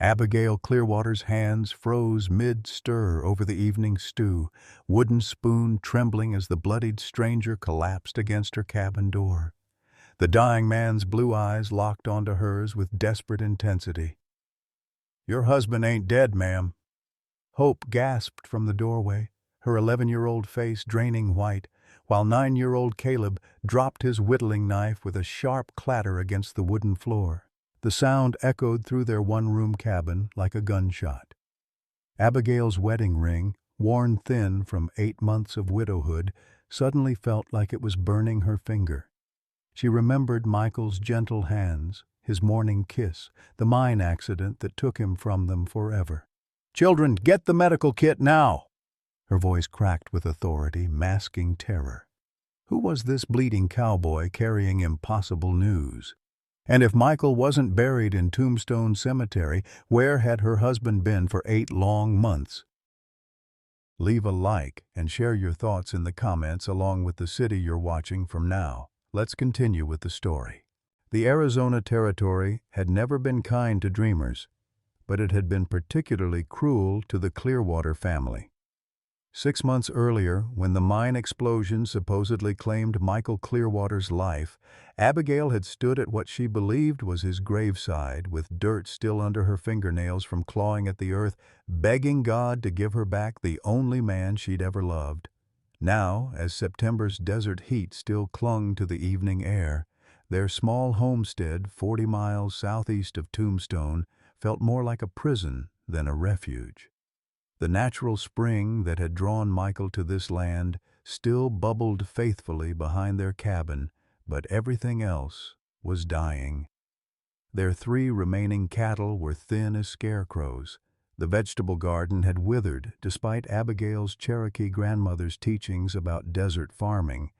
Abigail Clearwater's hands froze mid-stir over the evening stew, wooden spoon trembling as the bloodied stranger collapsed against her cabin door. The dying man's blue eyes locked onto hers with desperate intensity. "Your husband ain't dead, ma'am." Hope gasped from the doorway, her 11-year-old face draining white, while 9-year-old Caleb dropped his whittling knife with a sharp clatter against the wooden floor. The sound echoed through their one-room cabin like a gunshot. Abigail's wedding ring, worn thin from 8 months of widowhood, suddenly felt like it was burning her finger. She remembered Michael's gentle hands, his morning kiss, the mine accident that took him from them forever. "Children, get the medical kit now!" Her voice cracked with authority, masking terror. Who was this bleeding cowboy carrying impossible news? And if Michael wasn't buried in Tombstone Cemetery, where had her husband been for 8 long months? Leave a like and share your thoughts in the comments along with the city you're watching from now. Let's continue with the story. The Arizona Territory had never been kind to dreamers, but it had been particularly cruel to the Clearwater family. 6 months earlier, when the mine explosion supposedly claimed Michael Clearwater's life, Abigail had stood at what she believed was his graveside, with dirt still under her fingernails from clawing at the earth, begging God to give her back the only man she'd ever loved. Now, as September's desert heat still clung to the evening air, their small homestead 40 miles southeast of Tombstone felt more like a prison than a refuge. The natural spring that had drawn Michael to this land still bubbled faithfully behind their cabin, but everything else was dying. Their 3 remaining cattle were thin as scarecrows. The vegetable garden had withered despite Abigail's Cherokee grandmother's teachings about desert farming,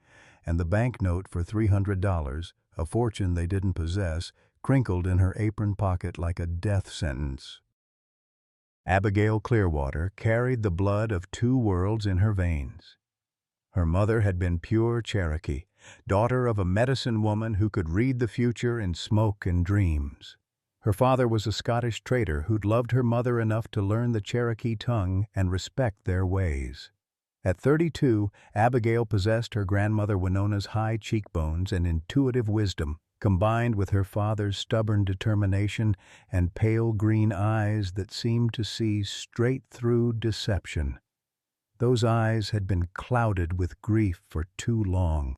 and the banknote for $300, a fortune they didn't possess, crinkled in her apron pocket like a death sentence. Abigail Clearwater carried the blood of 2 worlds in her veins. Her mother had been pure Cherokee, daughter of a medicine woman who could read the future in smoke and dreams. Her father was a Scottish trader who'd loved her mother enough to learn the Cherokee tongue and respect their ways. At 32, Abigail possessed her grandmother Winona's high cheekbones and intuitive wisdom, combined with her father's stubborn determination and pale green eyes that seemed to see straight through deception. Those eyes had been clouded with grief for too long.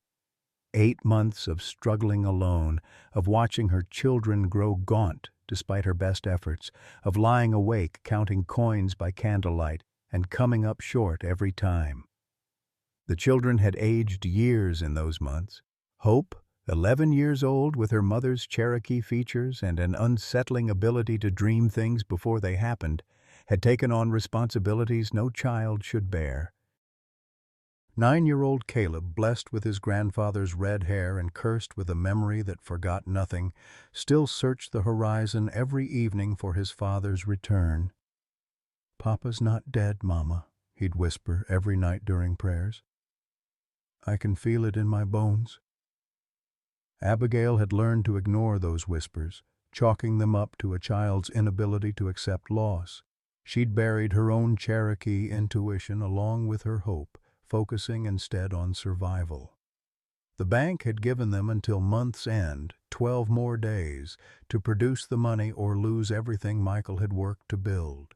8 months of struggling alone, of watching her children grow gaunt despite her best efforts, of lying awake counting coins by candlelight and coming up short every time. The children had aged years in those months. Hope, 11 years old with her mother's Cherokee features and an unsettling ability to dream things before they happened, had taken on responsibilities no child should bear. 9-year-old Caleb, blessed with his grandfather's red hair and cursed with a memory that forgot nothing, still searched the horizon every evening for his father's return. "Papa's not dead, Mama," he'd whisper every night during prayers. "I can feel it in my bones." Abigail had learned to ignore those whispers, chalking them up to a child's inability to accept loss. She'd buried her own Cherokee intuition along with her hope, focusing instead on survival. The bank had given them until month's end, 12 more days, to produce the money or lose everything Michael had worked to build.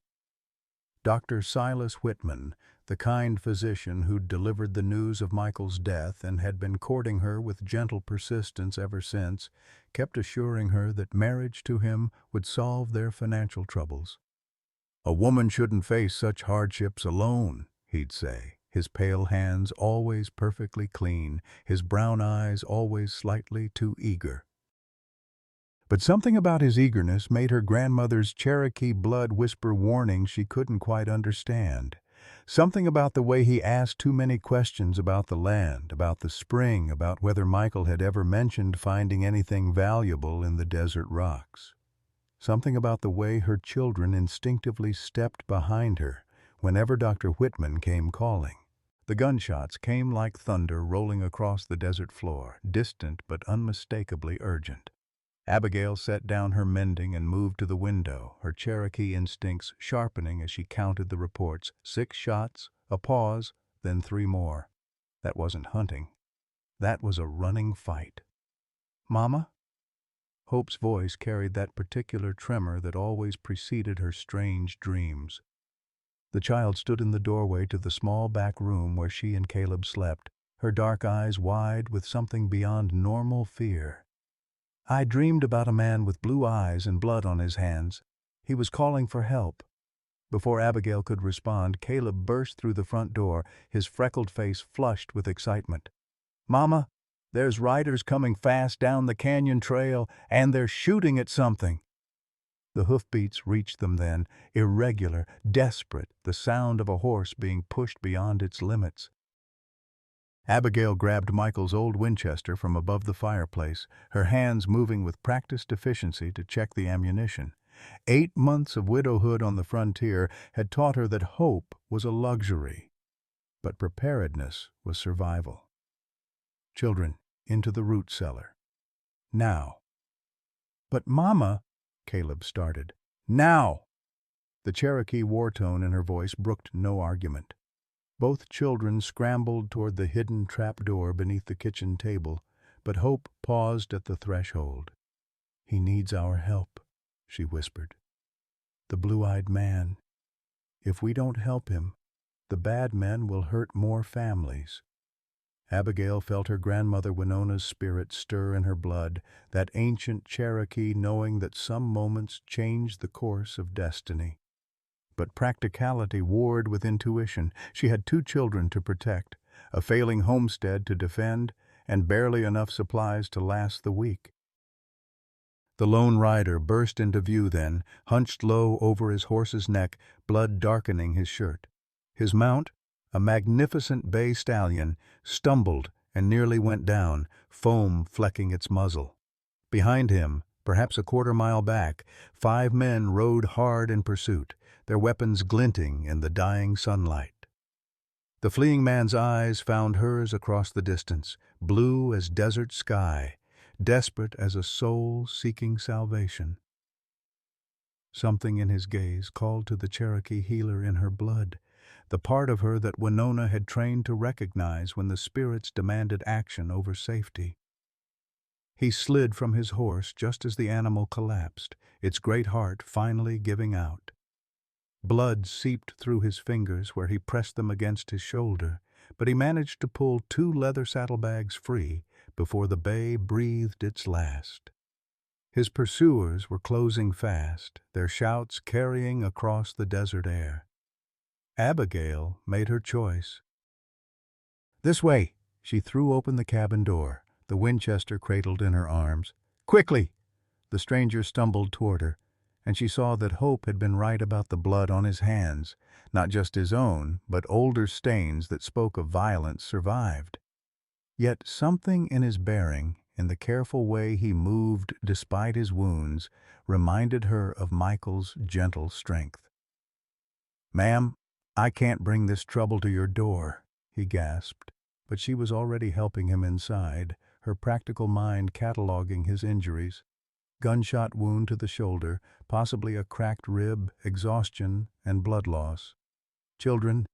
Dr. Silas Whitman, the kind physician who'd delivered the news of Michael's death and had been courting her with gentle persistence ever since, kept assuring her that marriage to him would solve their financial troubles. "A woman shouldn't face such hardships alone," he'd say, his pale hands always perfectly clean, his brown eyes always slightly too eager. But something about his eagerness made her grandmother's Cherokee blood whisper warnings she couldn't quite understand. Something about the way he asked too many questions about the land, about the spring, about whether Michael had ever mentioned finding anything valuable in the desert rocks. Something about the way her children instinctively stepped behind her whenever Dr. Whitman came calling. The gunshots came like thunder rolling across the desert floor, distant but unmistakably urgent. Abigail set down her mending and moved to the window, her Cherokee instincts sharpening as she counted the reports. 6 shots, a pause, then 3 more. That wasn't hunting. That was a running fight. "Mama?" Hope's voice carried that particular tremor that always preceded her strange dreams. The child stood in the doorway to the small back room where she and Caleb slept, her dark eyes wide with something beyond normal fear. "I dreamed about a man with blue eyes and blood on his hands. He was calling for help." Before Abigail could respond, Caleb burst through the front door, his freckled face flushed with excitement. "Mama, there's riders coming fast down the canyon trail, and they're shooting at something." The hoofbeats reached them then, irregular, desperate, the sound of a horse being pushed beyond its limits. Abigail grabbed Michael's old Winchester from above the fireplace, her hands moving with practiced efficiency to check the ammunition. 8 months of widowhood on the frontier had taught her that hope was a luxury, but preparedness was survival. "Children, into the root cellar. Now." "But Mama," Caleb started. "Now!" The Cherokee war tone in her voice brooked no argument. Both children scrambled toward the hidden trapdoor beneath the kitchen table, but Hope paused at the threshold. "He needs our help," she whispered. "The blue-eyed man. If we don't help him, the bad men will hurt more families." Abigail felt her grandmother Winona's spirit stir in her blood, that ancient Cherokee knowing that some moments change the course of destiny. But practicality warred with intuition. She had 2 children to protect, a failing homestead to defend, and barely enough supplies to last the week. The lone rider burst into view then, hunched low over his horse's neck, blood darkening his shirt. His mount, a magnificent bay stallion, stumbled and nearly went down, foam flecking its muzzle. Behind him, perhaps a quarter-mile back, 5 men rode hard in pursuit, their weapons glinting in the dying sunlight. The fleeing man's eyes found hers across the distance, blue as desert sky, desperate as a soul seeking salvation. Something in his gaze called to the Cherokee healer in her blood, the part of her that Winona had trained to recognize when the spirits demanded action over safety. He slid from his horse just as the animal collapsed, its great heart finally giving out. Blood seeped through his fingers where he pressed them against his shoulder, but he managed to pull 2 leather saddlebags free before the bay breathed its last. His pursuers were closing fast, their shouts carrying across the desert air. Abigail made her choice. "This way!" She threw open the cabin door, the Winchester cradled in her arms. "Quickly!" The stranger stumbled toward her, and she saw that Hope had been right about the blood on his hands, not just his own, but older stains that spoke of violence survived. Yet something in his bearing, in the careful way he moved despite his wounds, reminded her of Michael's gentle strength. "Ma'am, I can't bring this trouble to your door," he gasped, but she was already helping him inside, her practical mind cataloging his injuries. Gunshot wound to the shoulder, possibly a cracked rib, exhaustion, and blood loss. "Children,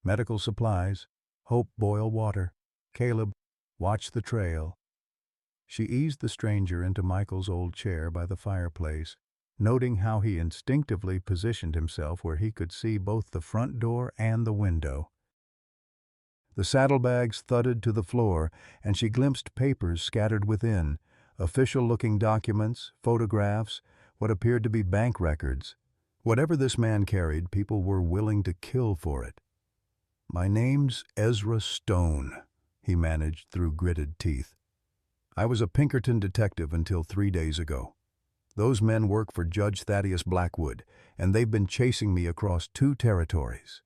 medical supplies. Hope, boil water. Caleb, watch the trail." She eased the stranger into Michael's old chair by the fireplace, noting how he instinctively positioned himself where he could see both the front door and the window. The saddlebags thudded to the floor, and she glimpsed papers scattered within, official-looking documents, photographs, what appeared to be bank records. Whatever this man carried, people were willing to kill for it. "My name's Ezra Stone," he managed through gritted teeth. "I was a Pinkerton detective until 3 days ago. Those men work for Judge Thaddeus Blackwood, and they've been chasing me across 2 territories.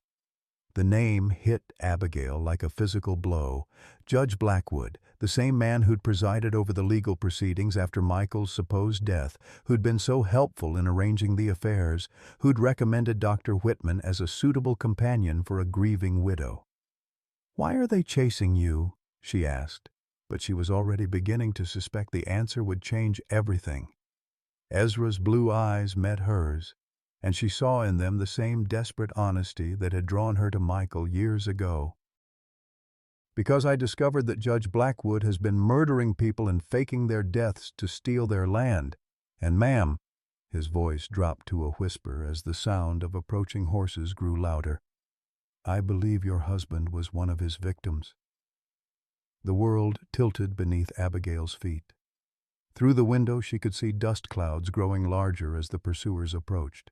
The name hit Abigail like a physical blow. Judge Blackwood, the same man who'd presided over the legal proceedings after Michael's supposed death, who'd been so helpful in arranging the affairs, who'd recommended Dr. Whitman as a suitable companion for a grieving widow. "Why are they chasing you?" she asked. but she was already beginning to suspect the answer would change everything. Ezra's blue eyes met hers, and she saw in them the same desperate honesty that had drawn her to Michael years ago. "Because I discovered that Judge Blackwood has been murdering people and faking their deaths to steal their land. And ma'am," his voice dropped to a whisper as the sound of approaching horses grew louder, "I believe your husband was one of his victims." The world tilted beneath Abigail's feet. Through the window she could see dust clouds growing larger as the pursuers approached.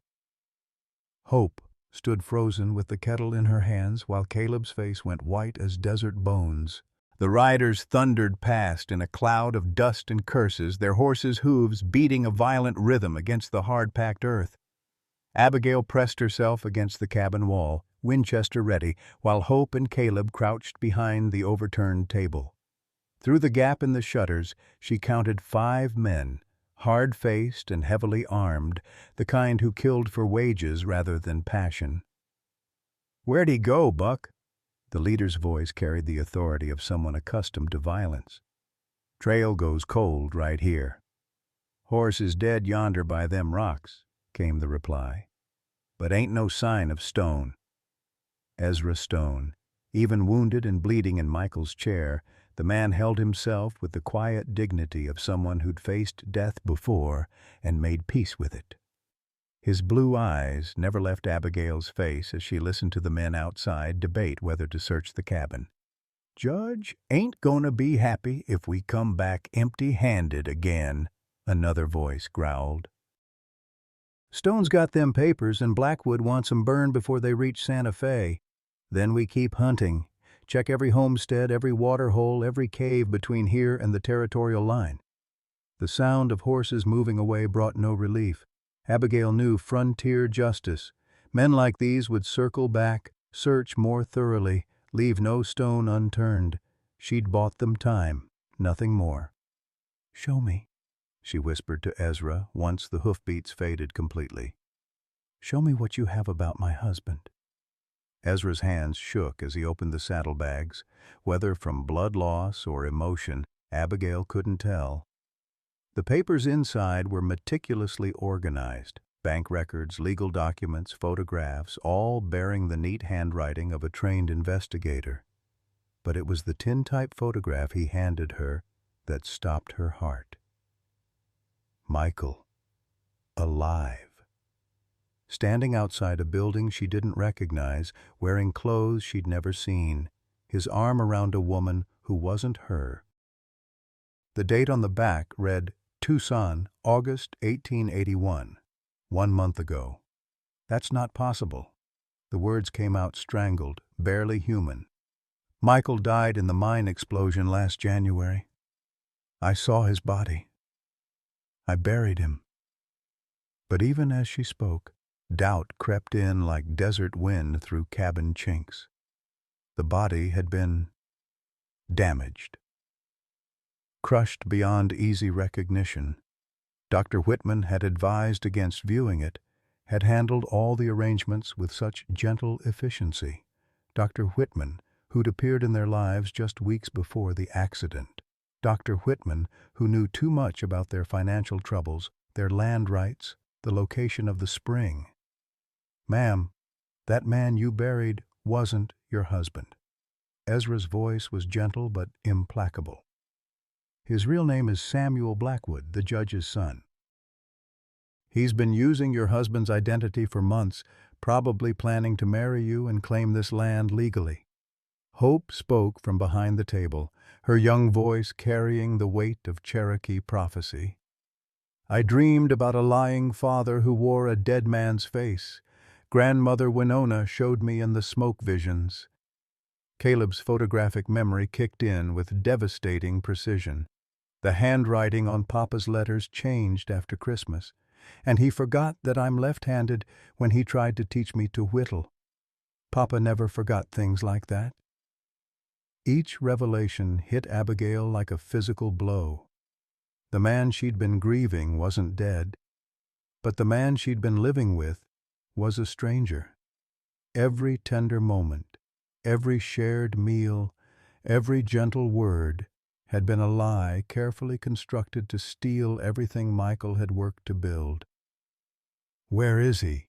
Hope stood frozen with the kettle in her hands while Caleb's face went white as desert bones. The riders thundered past in a cloud of dust and curses, their horses' hooves beating a violent rhythm against the hard-packed earth. Abigail pressed herself against the cabin wall, Winchester ready, while Hope and Caleb crouched behind the overturned table. Through the gap in the shutters, she counted 5 men, hard-faced and heavily armed, the kind who killed for wages rather than passion. "Where'd he go, Buck?" The leader's voice carried the authority of someone accustomed to violence. "Trail goes cold right here." "Horse is dead yonder by them rocks," came the reply. "But ain't no sign of Stone." Ezra Stone. Even wounded and bleeding in Michael's chair, the man held himself with the quiet dignity of someone who'd faced death before and made peace with it. His blue eyes never left Abigail's face as she listened to the men outside debate whether to search the cabin. "Judge ain't gonna be happy if we come back empty-handed again," another voice growled. "Stone's got them papers and Blackwood wants 'em burned before they reach Santa Fe. Then we keep hunting. Check every homestead, every water hole, every cave between here and the territorial line." The sound of horses moving away brought no relief. Abigail knew frontier justice. Men like these would circle back, search more thoroughly, leave no stone unturned. She'd bought them time, nothing more. "Show me," she whispered to Ezra once the hoofbeats faded completely. "Show me what you have about my husband." Ezra's hands shook as he opened the saddlebags. Whether from blood loss or emotion, Abigail couldn't tell. The papers inside were meticulously organized. Bank records, legal documents, photographs, all bearing the neat handwriting of a trained investigator. But it was the tintype photograph he handed her that stopped her heart. Michael. Alive. Standing outside a building she didn't recognize, wearing clothes she'd never seen, his arm around a woman who wasn't her. The date on the back read, "Tucson, August 1881, 1 month ago." "That's not possible." The words came out strangled, barely human. "Michael died in the mine explosion last January. I saw his body. I buried him." But even as she spoke, doubt crept in like desert wind through cabin chinks. The body had been damaged, crushed beyond easy recognition. Dr. Whitman had advised against viewing it, had handled all the arrangements with such gentle efficiency. Dr. Whitman, who'd appeared in their lives just weeks before the accident. Dr. Whitman, who knew too much about their financial troubles, their land rights, the location of the spring. "Ma'am, that man you buried wasn't your husband." Ezra's voice was gentle but implacable. "His real name is Samuel Blackwood, the judge's son. He's been using your husband's identity for months, probably planning to marry you and claim this land legally." Hope spoke from behind the table, her young voice carrying the weight of Cherokee prophecy. "I dreamed about a lying father who wore a dead man's face. Grandmother Winona showed me in the smoke visions." Caleb's photographic memory kicked in with devastating precision. The handwriting on Papa's letters changed after Christmas, and he forgot that I'm left-handed when he tried to teach me to whittle. Papa never forgot things like that. Each revelation hit Abigail like a physical blow. The man she'd been grieving wasn't dead, but the man she'd been living with was a stranger. Every tender moment, every shared meal, every gentle word had been a lie carefully constructed to steal everything Michael had worked to build. "Where is he?"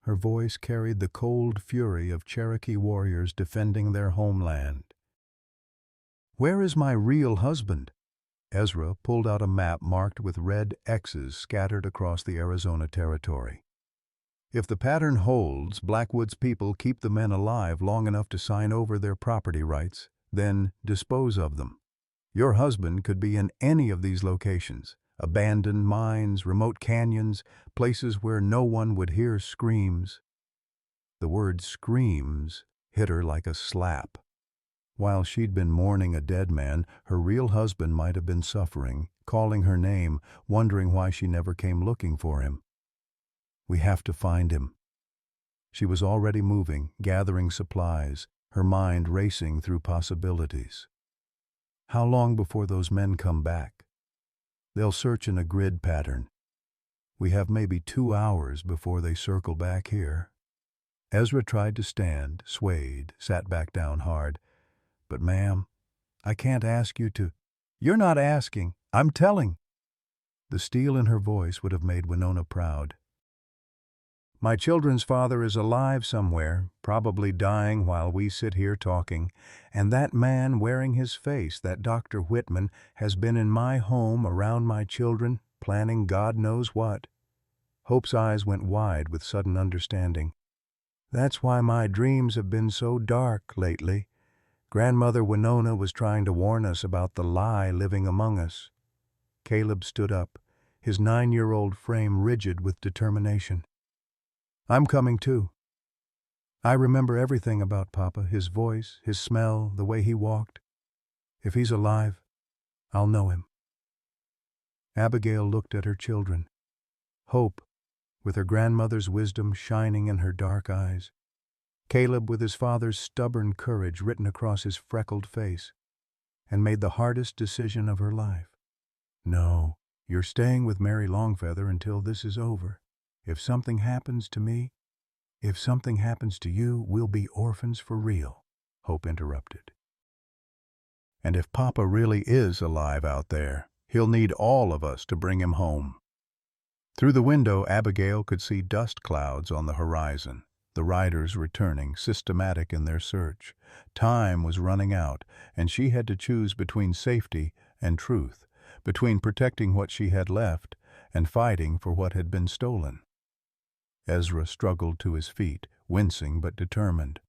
Her voice carried the cold fury of Cherokee warriors defending their homeland. "Where is my real husband?" Ezra pulled out a map marked with red X's scattered across the Arizona territory. "If the pattern holds, Blackwood's people keep the men alive long enough to sign over their property rights, then dispose of them. Your husband could be in any of these locations: abandoned mines, remote canyons, places where no one would hear screams." The word "screams" hit her like a slap. While she'd been mourning a dead man, her real husband might have been suffering, calling her name, wondering why she never came looking for him. "We have to find him." She was already moving, gathering supplies, her mind racing through possibilities. How long before those men come back? They'll search in a grid pattern. We have maybe 2 hours before they circle back here. Ezra tried to stand, swayed, sat back down hard. "But ma'am, I can't ask you to—" "You're not asking, I'm telling." The steel in her voice would have made Winona proud. "My children's father is alive somewhere, probably dying while we sit here talking, and that man wearing his face, that Dr. Whitman, has been in my home around my children, planning God knows what." Hope's eyes went wide with sudden understanding. "That's why my dreams have been so dark lately. Grandmother Winona was trying to warn us about the lie living among us." Caleb stood up, his 9-year-old frame rigid with determination. "I'm coming too. I remember everything about Papa, his voice, his smell, the way he walked. If he's alive, I'll know him." Abigail looked at her children. Hope, with her grandmother's wisdom shining in her dark eyes. Caleb, with his father's stubborn courage written across his freckled face, and made the hardest decision of her life. "No, you're staying with Mary Longfeather until this is over. If something happens to me, if something happens to you, we'll be orphans for real," Hope interrupted. "And if Papa really is alive out there, he'll need all of us to bring him home." Through the window, Abigail could see dust clouds on the horizon, the riders returning, systematic in their search. Time was running out, and she had to choose between safety and truth, between protecting what she had left and fighting for what had been stolen. Ezra struggled to his feet, wincing but determined.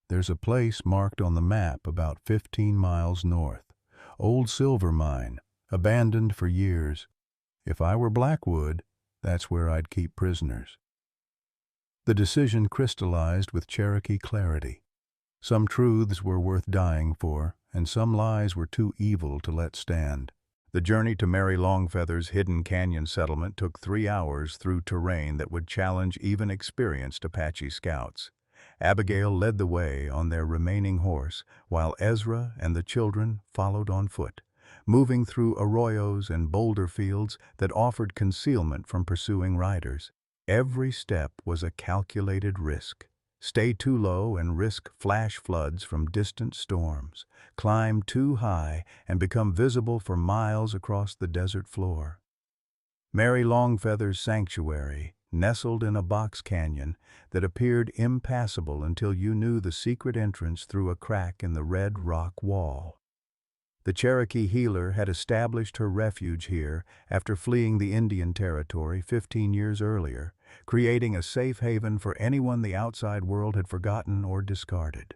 "There's a place marked on the map about 15 miles north. Old silver mine, abandoned for years. If I were Blackwood, that's where I'd keep prisoners." The decision crystallized with Cherokee clarity. Some truths were worth dying for, and some lies were too evil to let stand. The journey to Mary Longfeather's hidden canyon settlement took 3 hours through terrain that would challenge even experienced Apache scouts. Abigail led the way on their remaining horse, while Ezra and the children followed on foot, moving through arroyos and boulder fields that offered concealment from pursuing riders. Every step was a calculated risk. Stay too low and risk flash floods from distant storms. Climb too high and become visible for miles across the desert floor. Mary Longfeather's sanctuary, nestled in a box canyon that appeared impassable until you knew the secret entrance through a crack in the red rock wall. The Cherokee healer had established her refuge here after fleeing the Indian Territory 15 years earlier, creating a safe haven for anyone the outside world had forgotten or discarded.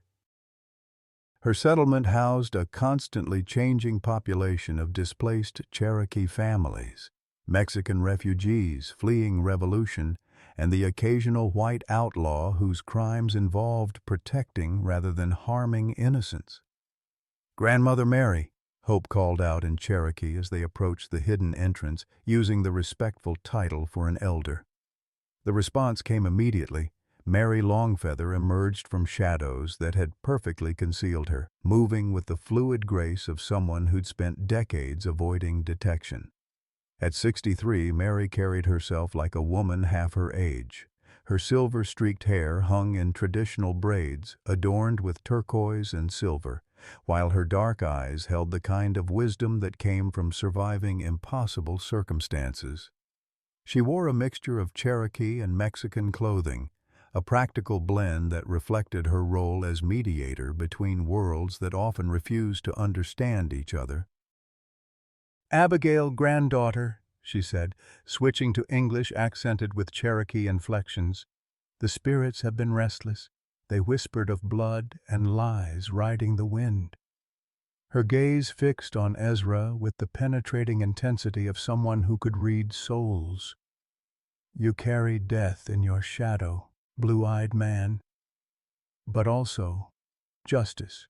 Her settlement housed a constantly changing population of displaced Cherokee families, Mexican refugees fleeing revolution, and the occasional white outlaw whose crimes involved protecting rather than harming innocents. "Grandmother Mary," Hope called out in Cherokee as they approached the hidden entrance, using the respectful title for an elder. The response came immediately. Mary Longfeather emerged from shadows that had perfectly concealed her, moving with the fluid grace of someone who'd spent decades avoiding detection. At 63, Mary carried herself like a woman half her age. Her silver-streaked hair hung in traditional braids, adorned with turquoise and silver, while her dark eyes held the kind of wisdom that came from surviving impossible circumstances. She wore a mixture of Cherokee and Mexican clothing, a practical blend that reflected her role as mediator between worlds that often refuse to understand each other. "Abigail, granddaughter," she said, switching to English accented with Cherokee inflections. "The spirits have been restless. They whispered of blood and lies riding the wind." Her gaze fixed on Ezra with the penetrating intensity of someone who could read souls. "You carry death in your shadow, blue-eyed man, but also justice."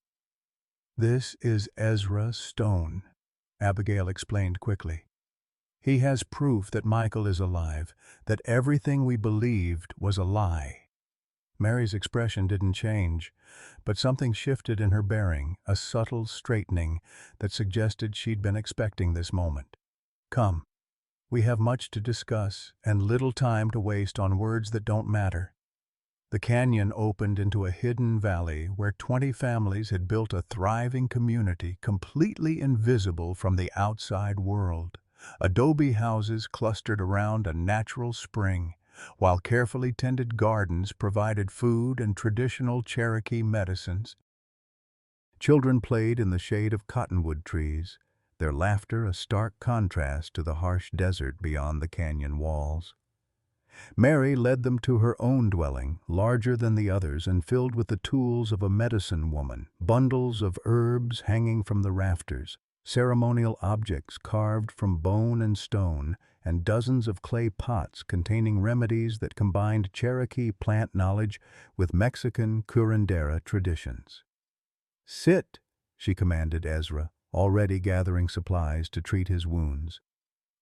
"This is Ezra Stone," Abigail explained quickly. "He has proof that Michael is alive, that everything we believed was a lie." Mary's expression didn't change, but something shifted in her bearing, a subtle straightening that suggested she'd been expecting this moment. "Come, we have much to discuss and little time to waste on words that don't matter." The canyon opened into a hidden valley where 20 families had built a thriving community completely invisible from the outside world. Adobe houses clustered around a natural spring, while carefully tended gardens provided food and traditional Cherokee medicines. Children played in the shade of cottonwood trees, their laughter a stark contrast to the harsh desert beyond the canyon walls. Mary led them to her own dwelling, larger than the others and filled with the tools of a medicine woman, bundles of herbs hanging from the rafters, ceremonial objects carved from bone and stone, and dozens of clay pots containing remedies that combined Cherokee plant knowledge with Mexican curandera traditions. "Sit," she commanded Ezra, already gathering supplies to treat his wounds.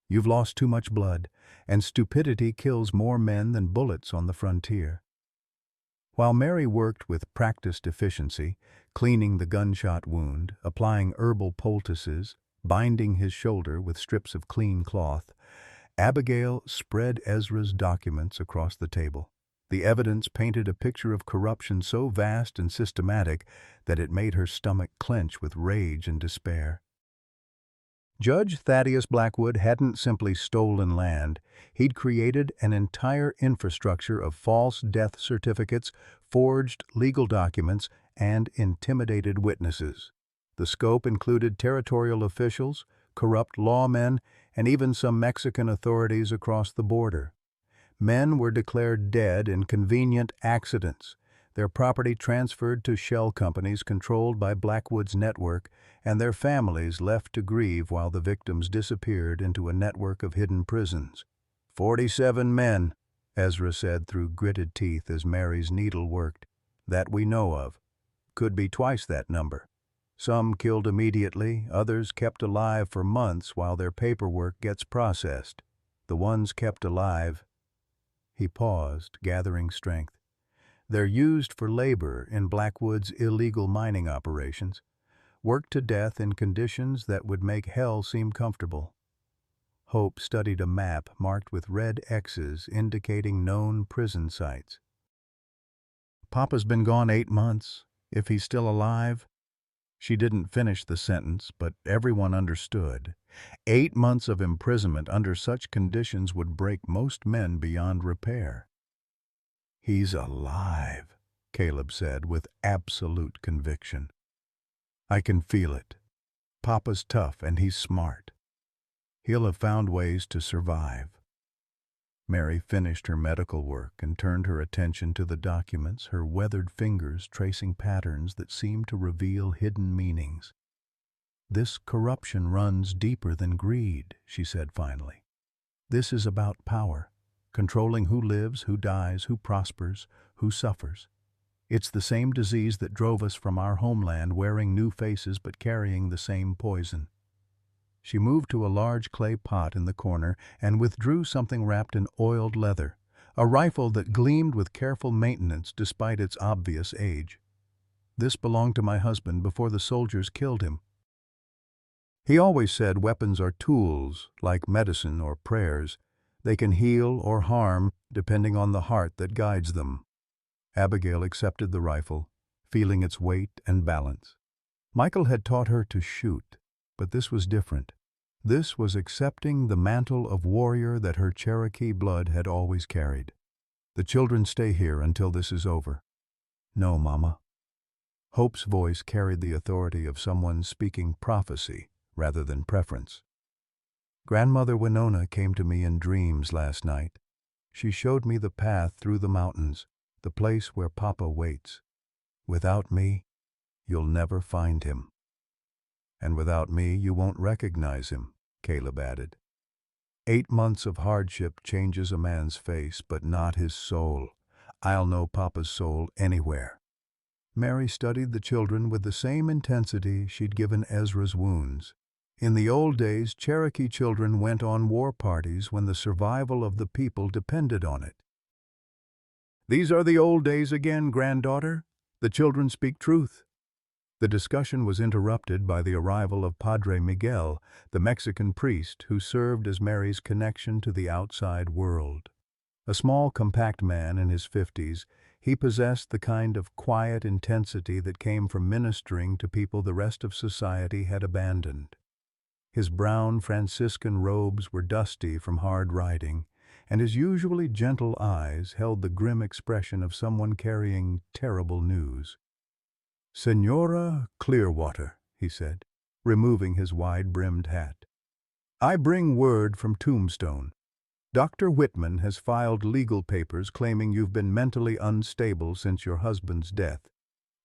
"You've lost too much blood, and stupidity kills more men than bullets on the frontier." While Mary worked with practiced efficiency, cleaning the gunshot wound, applying herbal poultices, binding his shoulder with strips of clean cloth, Abigail spread Ezra's documents across the table. The evidence painted a picture of corruption so vast and systematic that it made her stomach clench with rage and despair. Judge Thaddeus Blackwood hadn't simply stolen land. He'd created an entire infrastructure of false death certificates, forged legal documents, and intimidated witnesses. The scope included territorial officials, corrupt lawmen, and even some Mexican authorities across the border. Men were declared dead in convenient accidents, their property transferred to shell companies controlled by Blackwood's network, and their families left to grieve while the victims disappeared into a network of hidden prisons. 47 men, Ezra said through gritted teeth as Mary's needle worked, "that we know of. Could be twice that number. Some killed immediately, others kept alive for months while their paperwork gets processed. The ones kept alive—" He paused, gathering strength. "They're used for labor in Blackwood's illegal mining operations, worked to death in conditions that would make hell seem comfortable." Hope studied a map marked with red X's indicating known prison sites. "Papa's been gone 8 months. If he's still alive—" She didn't finish the sentence, but everyone understood. 8 months of imprisonment under such conditions would break most men beyond repair. "He's alive," Caleb said with absolute conviction. "I can feel it. Papa's tough and he's smart. He'll have found ways to survive." Mary finished her medical work and turned her attention to the documents, her weathered fingers tracing patterns that seemed to reveal hidden meanings. "This corruption runs deeper than greed," she said finally. "This is about power, controlling who lives, who dies, who prospers, who suffers. It's the same disease that drove us from our homeland, wearing new faces but carrying the same poison." She moved to a large clay pot in the corner and withdrew something wrapped in oiled leather, a rifle that gleamed with careful maintenance despite its obvious age. "This belonged to my husband before the soldiers killed him. He always said weapons are tools, like medicine or prayers. They can heal or harm, depending on the heart that guides them." Abigail accepted the rifle, feeling its weight and balance. Michael had taught her to shoot, but this was different. This was accepting the mantle of warrior that her Cherokee blood had always carried. "The children stay here until this is over." "No, Mama." Hope's voice carried the authority of someone speaking prophecy rather than preference. "Grandmother Winona came to me in dreams last night. She showed me the path through the mountains, the place where Papa waits. Without me, you'll never find him." "And without me, you won't recognize him," Caleb added. 8 months of hardship changes a man's face, but not his soul. I'll know Papa's soul anywhere. Mary studied the children with the same intensity she'd given Ezra's wounds. In the old days, Cherokee children went on war parties when the survival of the people depended on it. "These are the old days again, granddaughter. The children speak truth." The discussion was interrupted by the arrival of Padre Miguel, the Mexican priest who served as Mary's connection to the outside world. A small, compact man in his 50s, he possessed the kind of quiet intensity that came from ministering to people the rest of society had abandoned. His brown Franciscan robes were dusty from hard riding, and his usually gentle eyes held the grim expression of someone carrying terrible news. "Senora Clearwater," he said, removing his wide-brimmed hat, "I bring word from Tombstone. Dr. Whitman has filed legal papers claiming you've been mentally unstable since your husband's death.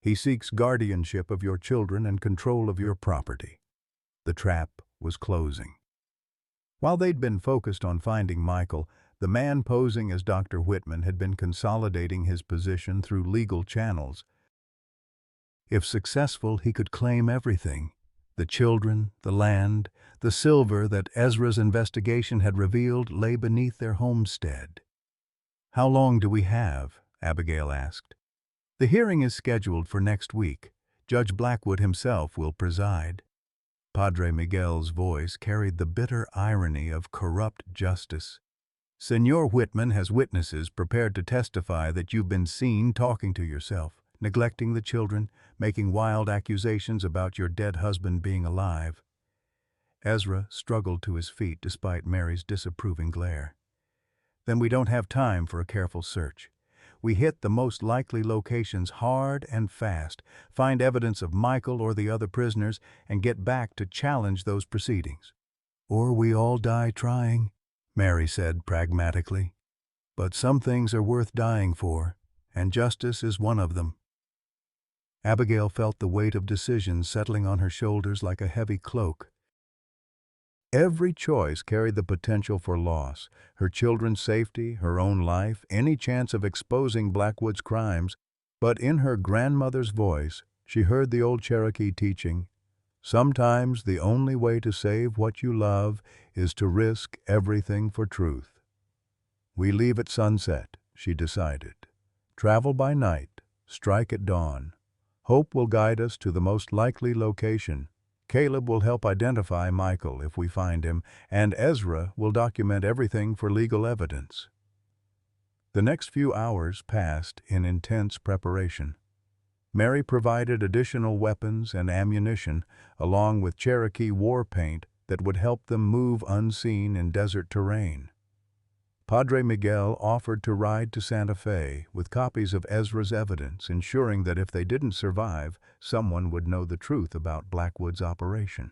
He seeks guardianship of your children and control of your property." The trap was closing. While they'd been focused on finding Michael, the man posing as Dr. Whitman had been consolidating his position through legal channels. If successful, he could claim everything: the children, the land, the silver that Ezra's investigation had revealed lay beneath their homestead. "How long do we have?" Abigail asked. "The hearing is scheduled for next week. Judge Blackwood himself will preside." Padre Miguel's voice carried the bitter irony of corrupt justice. "Senor Whitman has witnesses prepared to testify that you've been seen talking to yourself, neglecting the children, making wild accusations about your dead husband being alive." Ezra struggled to his feet despite Mary's disapproving glare. "Then we don't have time for a careful search. We hit the most likely locations hard and fast, find evidence of Michael or the other prisoners, and get back to challenge those proceedings." "Or we all die trying," Mary said pragmatically. "But some things are worth dying for, and justice is one of them." Abigail felt the weight of decision settling on her shoulders like a heavy cloak. Every choice carried the potential for loss: her children's safety, her own life, any chance of exposing Blackwood's crimes. But in her grandmother's voice, she heard the old Cherokee teaching: "Sometimes the only way to save what you love is to risk everything for truth." "We leave at sunset," she decided. "Travel by night, strike at dawn. Hope will guide us to the most likely location. Caleb will help identify Michael if we find him, and Ezra will document everything for legal evidence." The next few hours passed in intense preparation. Mary provided additional weapons and ammunition, along with Cherokee war paint that would help them move unseen in desert terrain. Padre Miguel offered to ride to Santa Fe with copies of Ezra's evidence, ensuring that if they didn't survive, someone would know the truth about Blackwood's operation.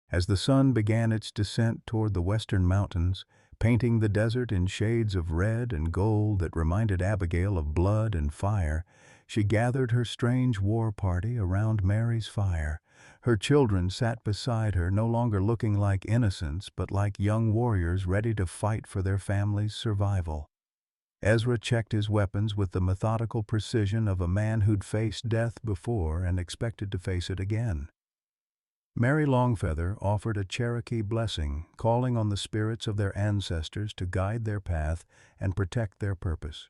As the sun began its descent toward the western mountains, painting the desert in shades of red and gold that reminded Abigail of blood and fire, she gathered her strange war party around Mary's fire. Her children sat beside her, no longer looking like innocents, but like young warriors ready to fight for their family's survival. Ezra checked his weapons with the methodical precision of a man who'd faced death before and expected to face it again. Mary Longfeather offered a Cherokee blessing, calling on the spirits of their ancestors to guide their path and protect their purpose.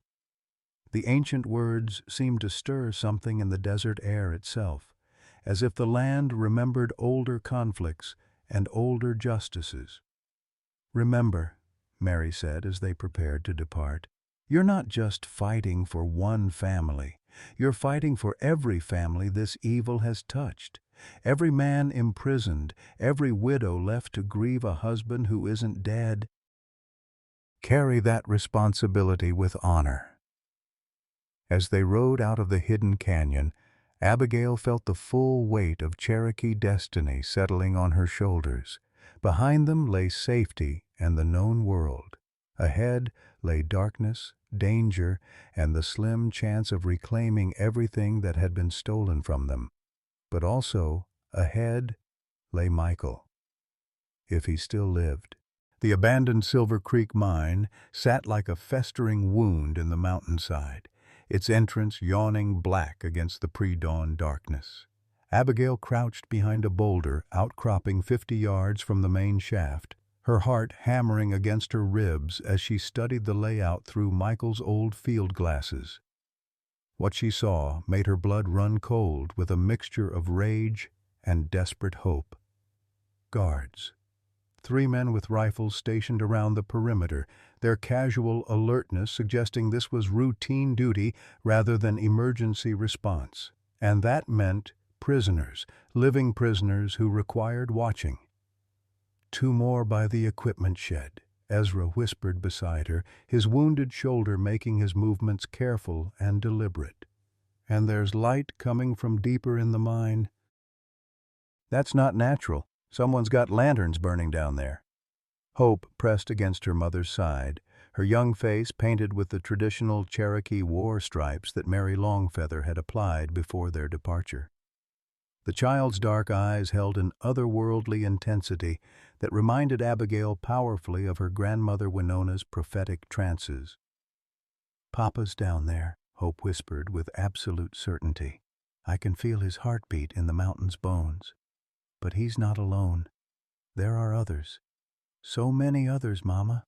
The ancient words seemed to stir something in the desert air itself, as if the land remembered older conflicts and older justices. "Remember," Mary said as they prepared to depart, "you're not just fighting for one family. You're fighting for every family this evil has touched. Every man imprisoned, every widow left to grieve a husband who isn't dead. Carry that responsibility with honor." As they rode out of the hidden canyon, Abigail felt the full weight of Cherokee destiny settling on her shoulders. Behind them lay safety and the known world. Ahead lay darkness, danger, and the slim chance of reclaiming everything that had been stolen from them. But also, ahead lay Michael, if he still lived. The abandoned Silver Creek mine sat like a festering wound in the mountainside, its entrance yawning black against the pre-dawn darkness. Abigail crouched behind a boulder outcropping 50 yards from the main shaft, her heart hammering against her ribs as she studied the layout through Michael's old field glasses. What she saw made her blood run cold with a mixture of rage and desperate hope. Guards. 3 men with rifles stationed around the perimeter, their casual alertness suggesting this was routine duty rather than emergency response. And that meant prisoners, living prisoners who required watching. 2 more by the equipment shed, Ezra whispered beside her, his wounded shoulder making his movements careful and deliberate. And there's light coming from deeper in the mine. That's not natural. Someone's got lanterns burning down there. Hope pressed against her mother's side, her young face painted with the traditional Cherokee war stripes that Mary Longfeather had applied before their departure. The child's dark eyes held an otherworldly intensity that reminded Abigail powerfully of her grandmother Winona's prophetic trances. "Papa's down there," Hope whispered with absolute certainty. "I can feel his heartbeat in the mountain's bones. But he's not alone. There are others. So many others, Mama."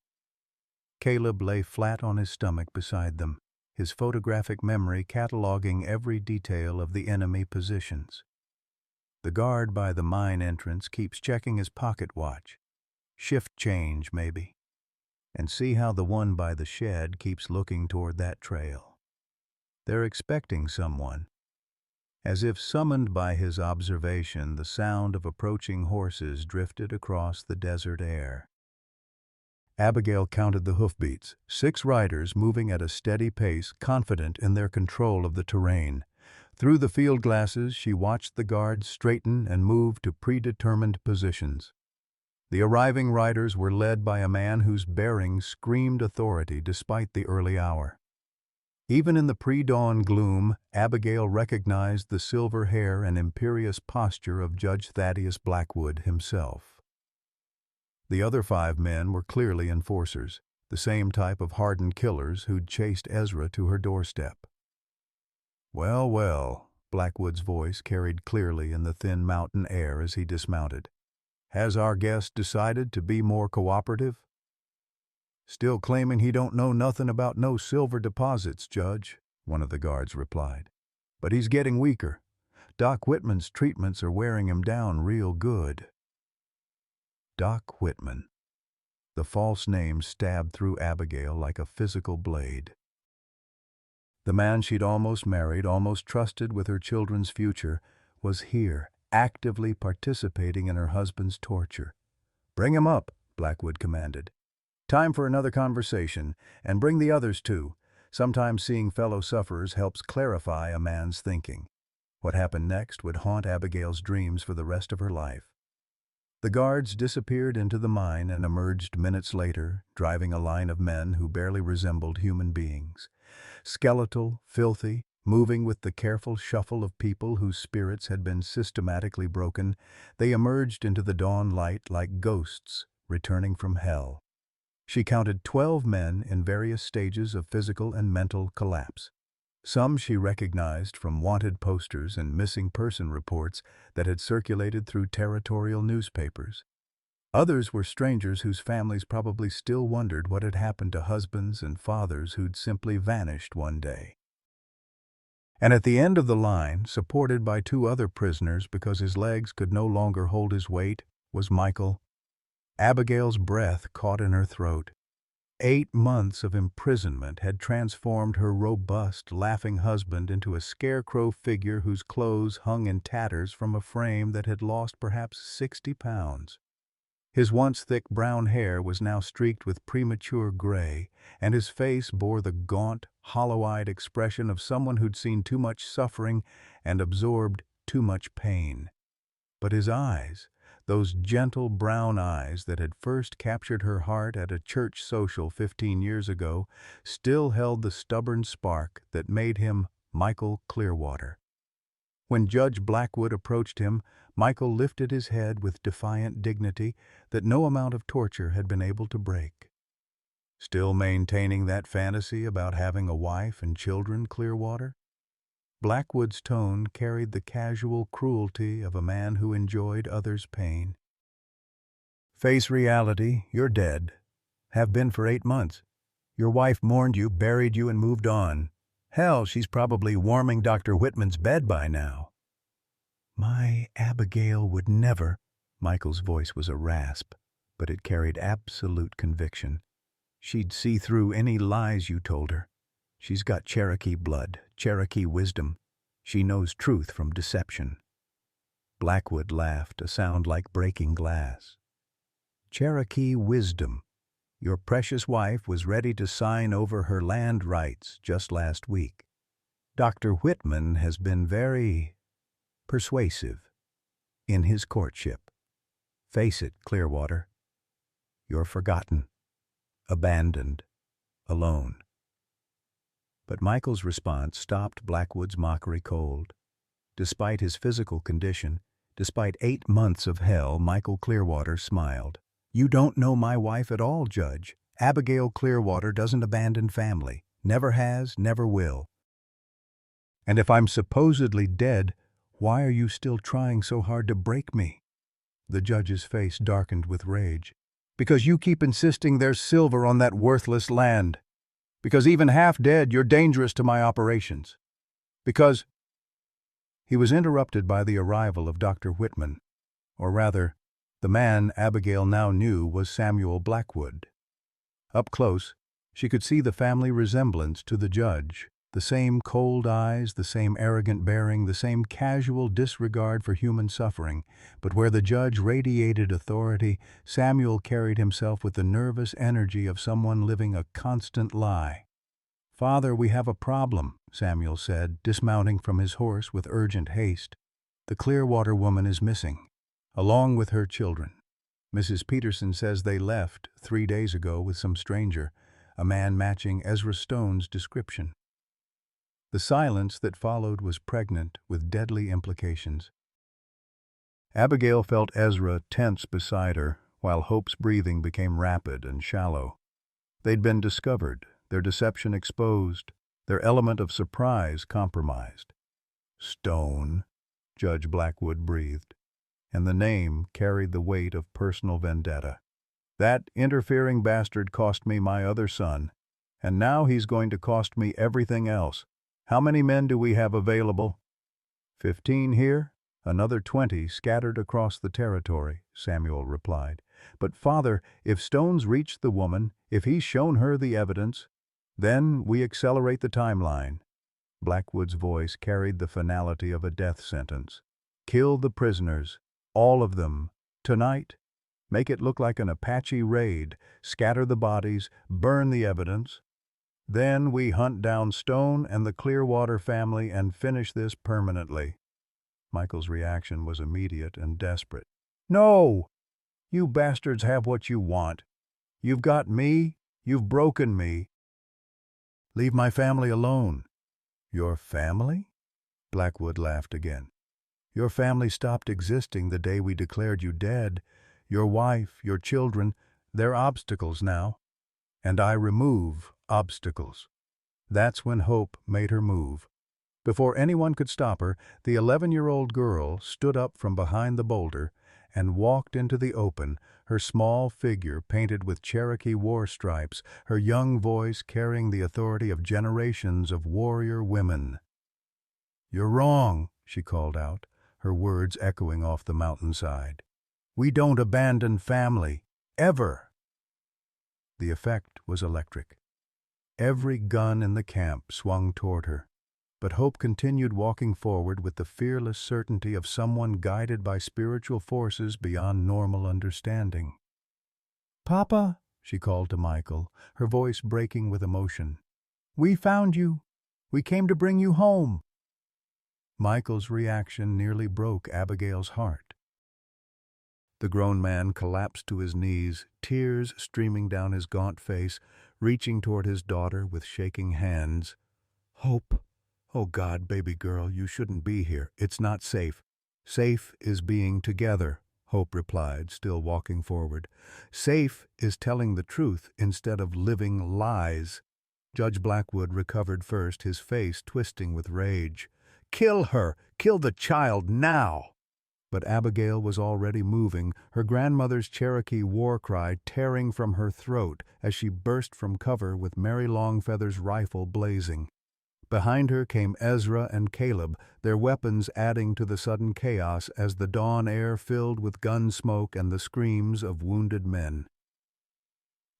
Caleb lay flat on his stomach beside them, his photographic memory cataloging every detail of the enemy positions. The guard by the mine entrance keeps checking his pocket watch. Shift change, maybe. And see how the one by the shed keeps looking toward that trail. They're expecting someone. As if summoned by his observation, the sound of approaching horses drifted across the desert air. Abigail counted the hoofbeats, 6 riders moving at a steady pace, confident in their control of the terrain. Through the field glasses, she watched the guards straighten and move to predetermined positions. The arriving riders were led by a man whose bearing screamed authority despite the early hour. Even in the pre-dawn gloom, Abigail recognized the silver hair and imperious posture of Judge Thaddeus Blackwood himself. The other 5 men were clearly enforcers, the same type of hardened killers who'd chased Ezra to her doorstep. "Well, well," Blackwood's voice carried clearly in the thin mountain air as he dismounted. "Has our guest decided to be more cooperative?" "Still claiming he don't know nothing about no silver deposits, Judge," one of the guards replied. "But he's getting weaker. Doc Whitman's treatments are wearing him down real good." Doc Whitman. The false name stabbed through Abigail like a physical blade. The man she'd almost married, almost trusted with her children's future, was here, actively participating in her husband's torture. "Bring him up," Blackwood commanded. "Time for another conversation, and bring the others too. Sometimes seeing fellow sufferers helps clarify a man's thinking." What happened next would haunt Abigail's dreams for the rest of her life. The guards disappeared into the mine and emerged minutes later, driving a line of men who barely resembled human beings. Skeletal, filthy, moving with the careful shuffle of people whose spirits had been systematically broken, they emerged into the dawn light like ghosts returning from hell. She counted 12 men in various stages of physical and mental collapse. Some she recognized from wanted posters and missing person reports that had circulated through territorial newspapers. Others were strangers whose families probably still wondered what had happened to husbands and fathers who'd simply vanished one day. And at the end of the line, supported by 2 other prisoners because his legs could no longer hold his weight, was Michael. Abigail's breath caught in her throat. 8 months of imprisonment had transformed her robust, laughing husband into a scarecrow figure whose clothes hung in tatters from a frame that had lost perhaps 60 pounds. His once thick brown hair was now streaked with premature gray, and his face bore the gaunt, hollow-eyed expression of someone who'd seen too much suffering and absorbed too much pain. But his eyes, those gentle brown eyes that had first captured her heart at a church social 15 years ago, still held the stubborn spark that made him Michael Clearwater. When Judge Blackwood approached him, Michael lifted his head with defiant dignity that no amount of torture had been able to break. "Still maintaining that fantasy about having a wife and children, Clearwater?" Blackwood's tone carried the casual cruelty of a man who enjoyed others' pain. "Face reality, you're dead. Have been for 8 months. Your wife mourned you, buried you, and moved on. Hell, she's probably warming Dr. Whitman's bed by now." "My Abigail would never—" Michael's voice was a rasp, but it carried absolute conviction. "She'd see through any lies you told her. She's got Cherokee blood, Cherokee wisdom. She knows truth from deception." Blackwood laughed, a sound like breaking glass. "Cherokee wisdom. Your precious wife was ready to sign over her land rights just last week. Dr. Whitman has been very persuasive in his courtship. Face it, Clearwater. You're forgotten, abandoned, alone." But Michael's response stopped Blackwood's mockery cold. Despite his physical condition, despite 8 months of hell, Michael Clearwater smiled. "You don't know my wife at all, Judge. Abigail Clearwater doesn't abandon family. Never has, never will. And if I'm supposedly dead, why are you still trying so hard to break me?" The judge's face darkened with rage. "Because you keep insisting there's silver on that worthless land. Because even half dead, you're dangerous to my operations. Because—" He was interrupted by the arrival of Dr. Whitman, or rather, the man Abigail now knew was Samuel Blackwood. Up close, she could see the family resemblance to the judge. The same cold eyes, the same arrogant bearing, the same casual disregard for human suffering. But where the judge radiated authority, Samuel carried himself with the nervous energy of someone living a constant lie. "Father, we have a problem," Samuel said, dismounting from his horse with urgent haste. "The Clearwater woman is missing, along with her children. Mrs. Peterson says they left 3 days ago with some stranger, a man matching Ezra Stone's description." The silence that followed was pregnant with deadly implications. Abigail felt Ezra tense beside her, while Hope's breathing became rapid and shallow. They'd been discovered, their deception exposed, their element of surprise compromised. "Stone," Judge Blackwood breathed, and the name carried the weight of personal vendetta. "That interfering bastard cost me my other son, and now he's going to cost me everything else. How many men do we have available?" 15 here, another 20 scattered across the territory," Samuel replied. "But Father, if Stone's reached the woman, if he's shown her the evidence, then we accelerate the timeline." Blackwood's voice carried the finality of a death sentence. "Kill the prisoners, all of them, tonight. Make it look like an Apache raid, scatter the bodies, burn the evidence. Then we hunt down Stone and the Clearwater family and finish this permanently." Michael's reaction was immediate and desperate. "No! You bastards have what you want. You've got me. You've broken me. Leave my family alone." "Your family?" Blackwood laughed again. "Your family stopped existing the day we declared you dead. Your wife, your children, they're obstacles now. And I remove obstacles." That's when Hope made her move. Before anyone could stop her, the 11-year-old girl stood up from behind the boulder and walked into the open, her small figure painted with Cherokee war stripes, her young voice carrying the authority of generations of warrior women. "You're wrong," she called out, her words echoing off the mountainside. "We don't abandon family, ever." The effect was electric. Every gun in the camp swung toward her, but Hope continued walking forward with the fearless certainty of someone guided by spiritual forces beyond normal understanding. "Papa," she called to Michael, her voice breaking with emotion. "We found you. We came to bring you home." Michael's reaction nearly broke Abigail's heart. The grown man collapsed to his knees, tears streaming down his gaunt face, reaching toward his daughter with shaking hands. "Hope, oh God, baby girl, you shouldn't be here. It's not safe." "Safe is being together," Hope replied, still walking forward. "Safe is telling the truth instead of living lies." Judge Blackwood recovered first, his face twisting with rage. "Kill her! Kill the child now!" But Abigail was already moving, her grandmother's Cherokee war cry tearing from her throat as she burst from cover with Mary Longfeather's rifle blazing. Behind her came Ezra and Caleb, their weapons adding to the sudden chaos as the dawn air filled with gun smoke and the screams of wounded men.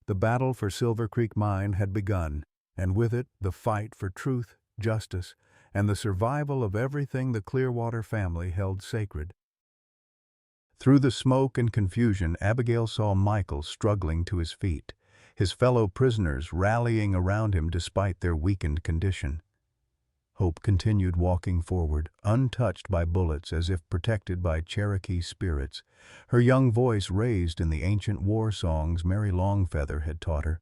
The battle for Silver Creek Mine had begun, and with it the fight for truth, justice, and the survival of everything the Clearwater family held sacred. Through the smoke and confusion, Abigail saw Michael struggling to his feet, his fellow prisoners rallying around him despite their weakened condition. Hope continued walking forward, untouched by bullets as if protected by Cherokee spirits, her young voice raised in the ancient war songs Mary Longfeather had taught her.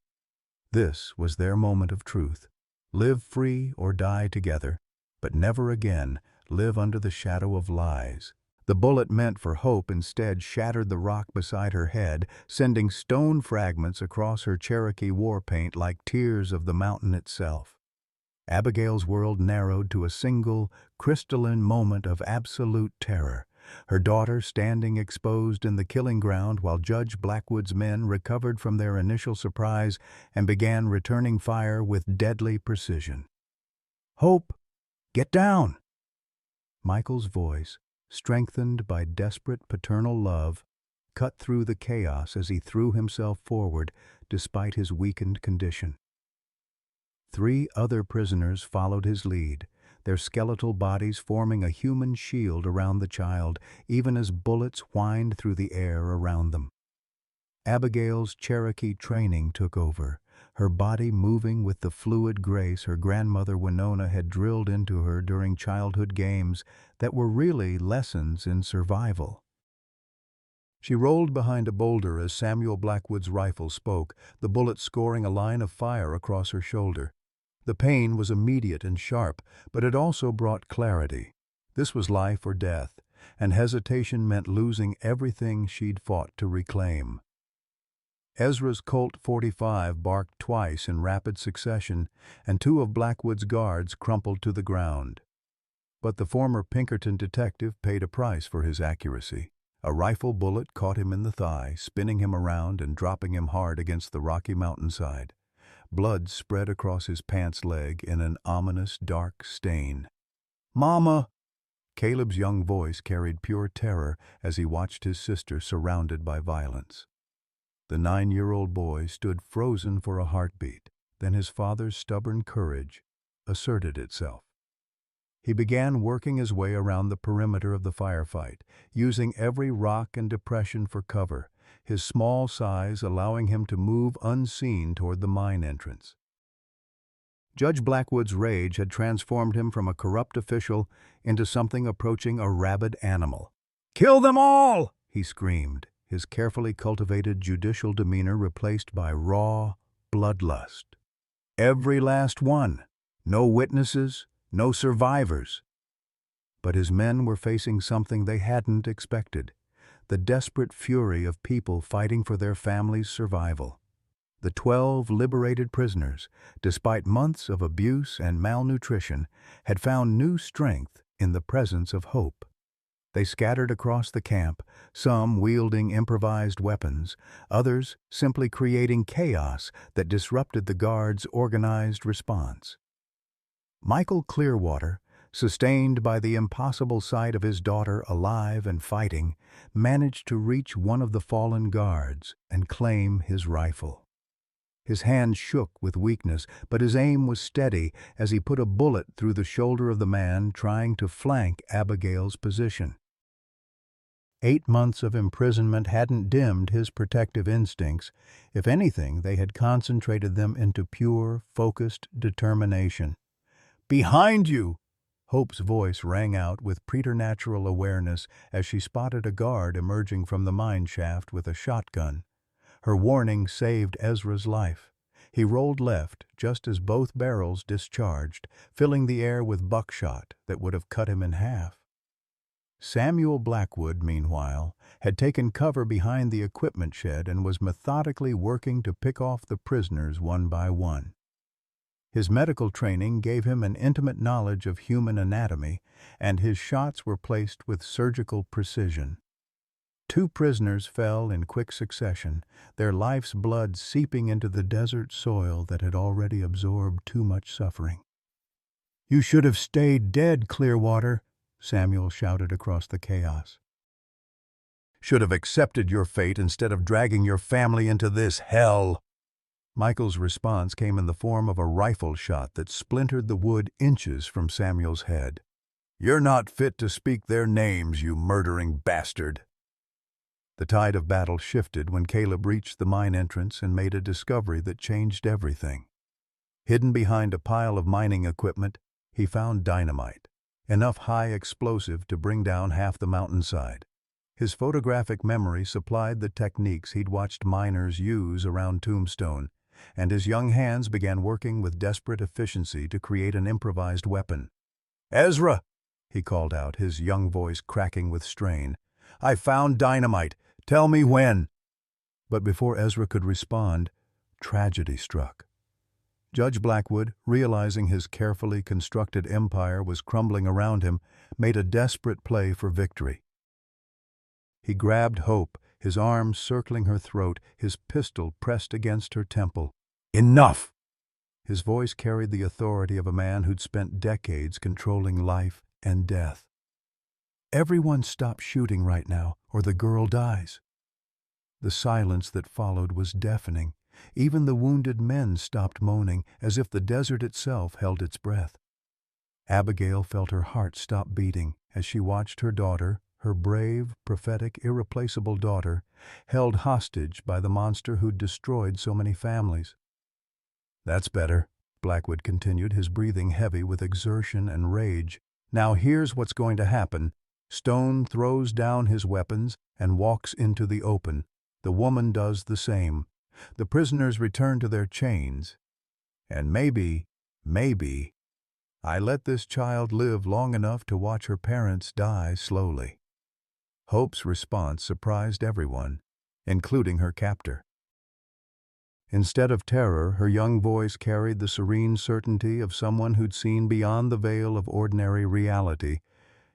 This was their moment of truth. Live free or die together, but never again live under the shadow of lies. The bullet meant for Hope instead shattered the rock beside her head, sending stone fragments across her Cherokee war paint like tears of the mountain itself. Abigail's world narrowed to a single, crystalline moment of absolute terror, her daughter standing exposed in the killing ground while Judge Blackwood's men recovered from their initial surprise and began returning fire with deadly precision. "Hope, get down!" Michael's voice, strengthened by desperate paternal love, cut through the chaos as he threw himself forward despite his weakened condition. 3 other prisoners followed his lead, their skeletal bodies forming a human shield around the child, even as bullets whined through the air around them. Abigail's Cherokee training took over, her body moving with the fluid grace her grandmother Winona had drilled into her during childhood games that were really lessons in survival. She rolled behind a boulder as Samuel Blackwood's rifle spoke, the bullet scoring a line of fire across her shoulder. The pain was immediate and sharp, but it also brought clarity. This was life or death, and hesitation meant losing everything she'd fought to reclaim. Ezra's Colt .45 barked twice in rapid succession, and 2 of Blackwood's guards crumpled to the ground. But the former Pinkerton detective paid a price for his accuracy. A rifle bullet caught him in the thigh, spinning him around and dropping him hard against the rocky mountainside. Blood spread across his pants leg in an ominous dark stain. "Mama!" Caleb's young voice carried pure terror as he watched his sister surrounded by violence. The 9-year-old boy stood frozen for a heartbeat, then his father's stubborn courage asserted itself. He began working his way around the perimeter of the firefight, using every rock and depression for cover, his small size allowing him to move unseen toward the mine entrance. Judge Blackwood's rage had transformed him from a corrupt official into something approaching a rabid animal. "Kill them all!" he screamed, his carefully cultivated judicial demeanor replaced by raw bloodlust. "Every last one. No witnesses, no survivors." But his men were facing something they hadn't expected: the desperate fury of people fighting for their families' survival. The 12 liberated prisoners, despite months of abuse and malnutrition, had found new strength in the presence of hope. They scattered across the camp, some wielding improvised weapons, others simply creating chaos that disrupted the guards' organized response. Michael Clearwater, sustained by the impossible sight of his daughter alive and fighting, managed to reach one of the fallen guards and claim his rifle. His hand shook with weakness, but his aim was steady as he put a bullet through the shoulder of the man trying to flank Abigail's position. 8 months of imprisonment hadn't dimmed his protective instincts. If anything, they had concentrated them into pure, focused determination. "Behind you!" Hope's voice rang out with preternatural awareness as she spotted a guard emerging from the mine shaft with a shotgun. Her warning saved Ezra's life. He rolled left just as both barrels discharged, filling the air with buckshot that would have cut him in half. Samuel Blackwood, meanwhile, had taken cover behind the equipment shed and was methodically working to pick off the prisoners one by one. His medical training gave him an intimate knowledge of human anatomy, and his shots were placed with surgical precision. 2 prisoners fell in quick succession, their life's blood seeping into the desert soil that had already absorbed too much suffering. "You should have stayed dead, Clearwater," Samuel shouted across the chaos. "Should have accepted your fate instead of dragging your family into this hell." Michael's response came in the form of a rifle shot that splintered the wood inches from Samuel's head. "You're not fit to speak their names, you murdering bastard." The tide of battle shifted when Caleb reached the mine entrance and made a discovery that changed everything. Hidden behind a pile of mining equipment, he found dynamite, enough high explosive to bring down half the mountainside. His photographic memory supplied the techniques he'd watched miners use around Tombstone, and his young hands began working with desperate efficiency to create an improvised weapon. "Ezra," he called out, his young voice cracking with strain, "I found dynamite. Tell me when." But before Ezra could respond, tragedy struck. Judge Blackwood, realizing his carefully constructed empire was crumbling around him, made a desperate play for victory. He grabbed Hope, his arms circling her throat, his pistol pressed against her temple. "Enough!" His voice carried the authority of a man who'd spent decades controlling life and death. "Everyone stop shooting right now, or the girl dies." The silence that followed was deafening. Even the wounded men stopped moaning, as if the desert itself held its breath. Abigail felt her heart stop beating as she watched her daughter, her brave, prophetic, irreplaceable daughter, held hostage by the monster who'd destroyed so many families. "That's better," Blackwood continued, his breathing heavy with exertion and rage. "Now here's what's going to happen." Stone throws down his weapons and walks into the open. The woman does the same. The prisoners return to their chains. And maybe, I let this child live long enough to watch her parents die slowly. Hope's response surprised everyone, including her captor. Instead of terror, her young voice carried the serene certainty of someone who'd seen beyond the veil of ordinary reality.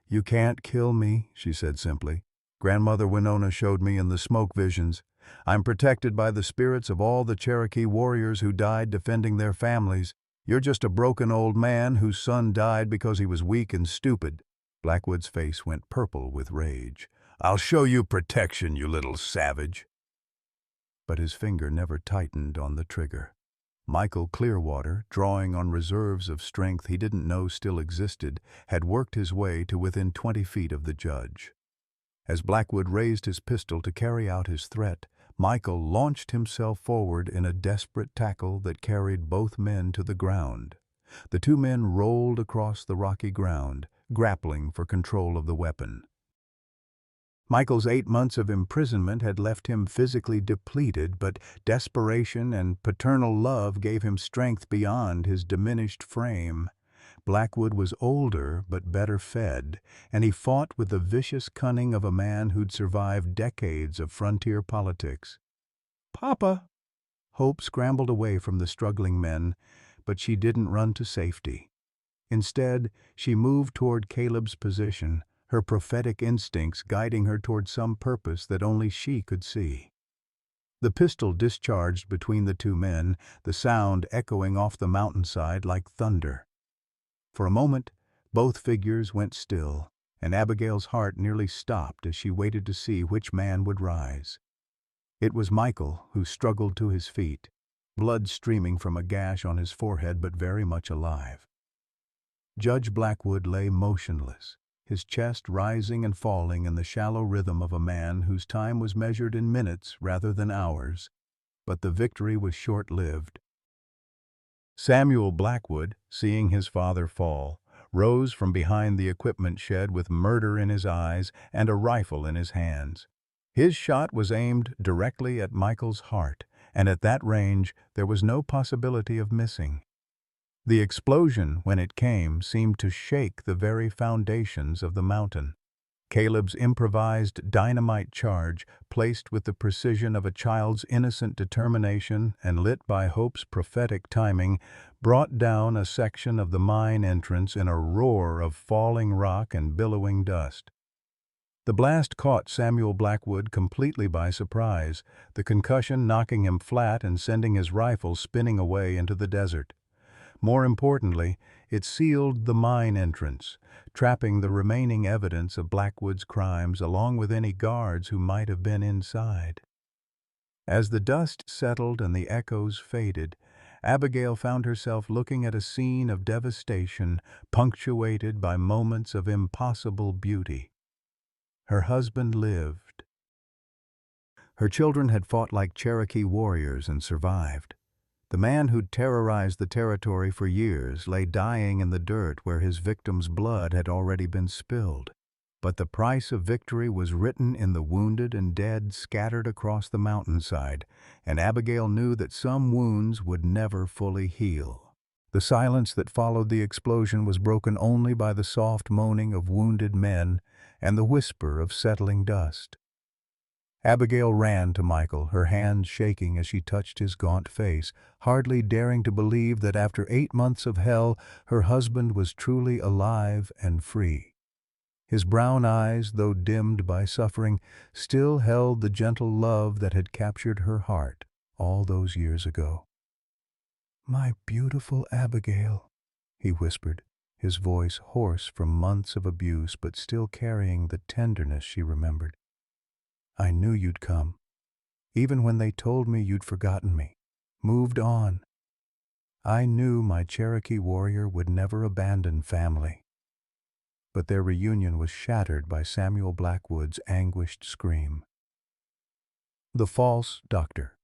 "You can't kill me," she said simply. "Grandmother Winona showed me in the smoke visions. I'm protected by the spirits of all the Cherokee warriors who died defending their families. You're just a broken old man whose son died because he was weak and stupid." Blackwood's face went purple with rage. "I'll show you protection, you little savage." But his finger never tightened on the trigger. Michael Clearwater, drawing on reserves of strength he didn't know still existed, had worked his way to within 20 feet of the judge. As Blackwood raised his pistol to carry out his threat, Michael launched himself forward in a desperate tackle that carried both men to the ground. The 2 men rolled across the rocky ground, grappling for control of the weapon. Michael's 8 months of imprisonment had left him physically depleted, but desperation and paternal love gave him strength beyond his diminished frame. Blackwood was older but better fed, and he fought with the vicious cunning of a man who'd survived decades of frontier politics. "Papa!" Hope scrambled away from the struggling men, but she didn't run to safety. Instead, she moved toward Caleb's position, her prophetic instincts guiding her toward some purpose that only she could see. The pistol discharged between the 2 men, the sound echoing off the mountainside like thunder. For a moment, both figures went still, and Abigail's heart nearly stopped as she waited to see which man would rise. It was Michael who struggled to his feet. blood streaming from a gash on his forehead but very much alive. Judge Blackwood lay motionless, his chest rising and falling in the shallow rhythm of a man whose time was measured in minutes rather than hours. But the victory was short-lived. Samuel Blackwood, seeing his father fall, rose from behind the equipment shed with murder in his eyes and a rifle in his hands. His shot was aimed directly at Michael's heart, and at that range there was no possibility of missing. The explosion, when it came, seemed to shake the very foundations of the mountain. Caleb's improvised dynamite charge, placed with the precision of a child's innocent determination and lit by hope's prophetic timing, brought down a section of the mine entrance in a roar of falling rock and billowing dust. The blast caught Samuel Blackwood completely by surprise, the concussion knocking him flat and sending his rifle spinning away into the desert. More importantly, it sealed the mine entrance, trapping the remaining evidence of Blackwood's crimes along with any guards who might have been inside. As the dust settled and the echoes faded, Abigail found herself looking at a scene of devastation punctuated by moments of impossible beauty. Her husband lived. Her children had fought like Cherokee warriors and survived. The man who'd terrorized the territory for years lay dying in the dirt where his victim's blood had already been spilled. But the price of victory was written in the wounded and dead scattered across the mountainside, and Abigail knew that some wounds would never fully heal. The silence that followed the explosion was broken only by the soft moaning of wounded men and the whisper of settling dust. Abigail ran to Michael, her hands shaking as she touched his gaunt face, hardly daring to believe that after 8 months of hell, her husband was truly alive and free. His brown eyes, though dimmed by suffering, still held the gentle love that had captured her heart all those years ago. "My beautiful Abigail," he whispered, his voice hoarse from months of abuse but still carrying the tenderness she remembered. "I knew you'd come, even when they told me you'd forgotten me, moved on. I knew my Cherokee warrior would never abandon family." But their reunion was shattered by Samuel Blackwood's anguished scream. The false doctor.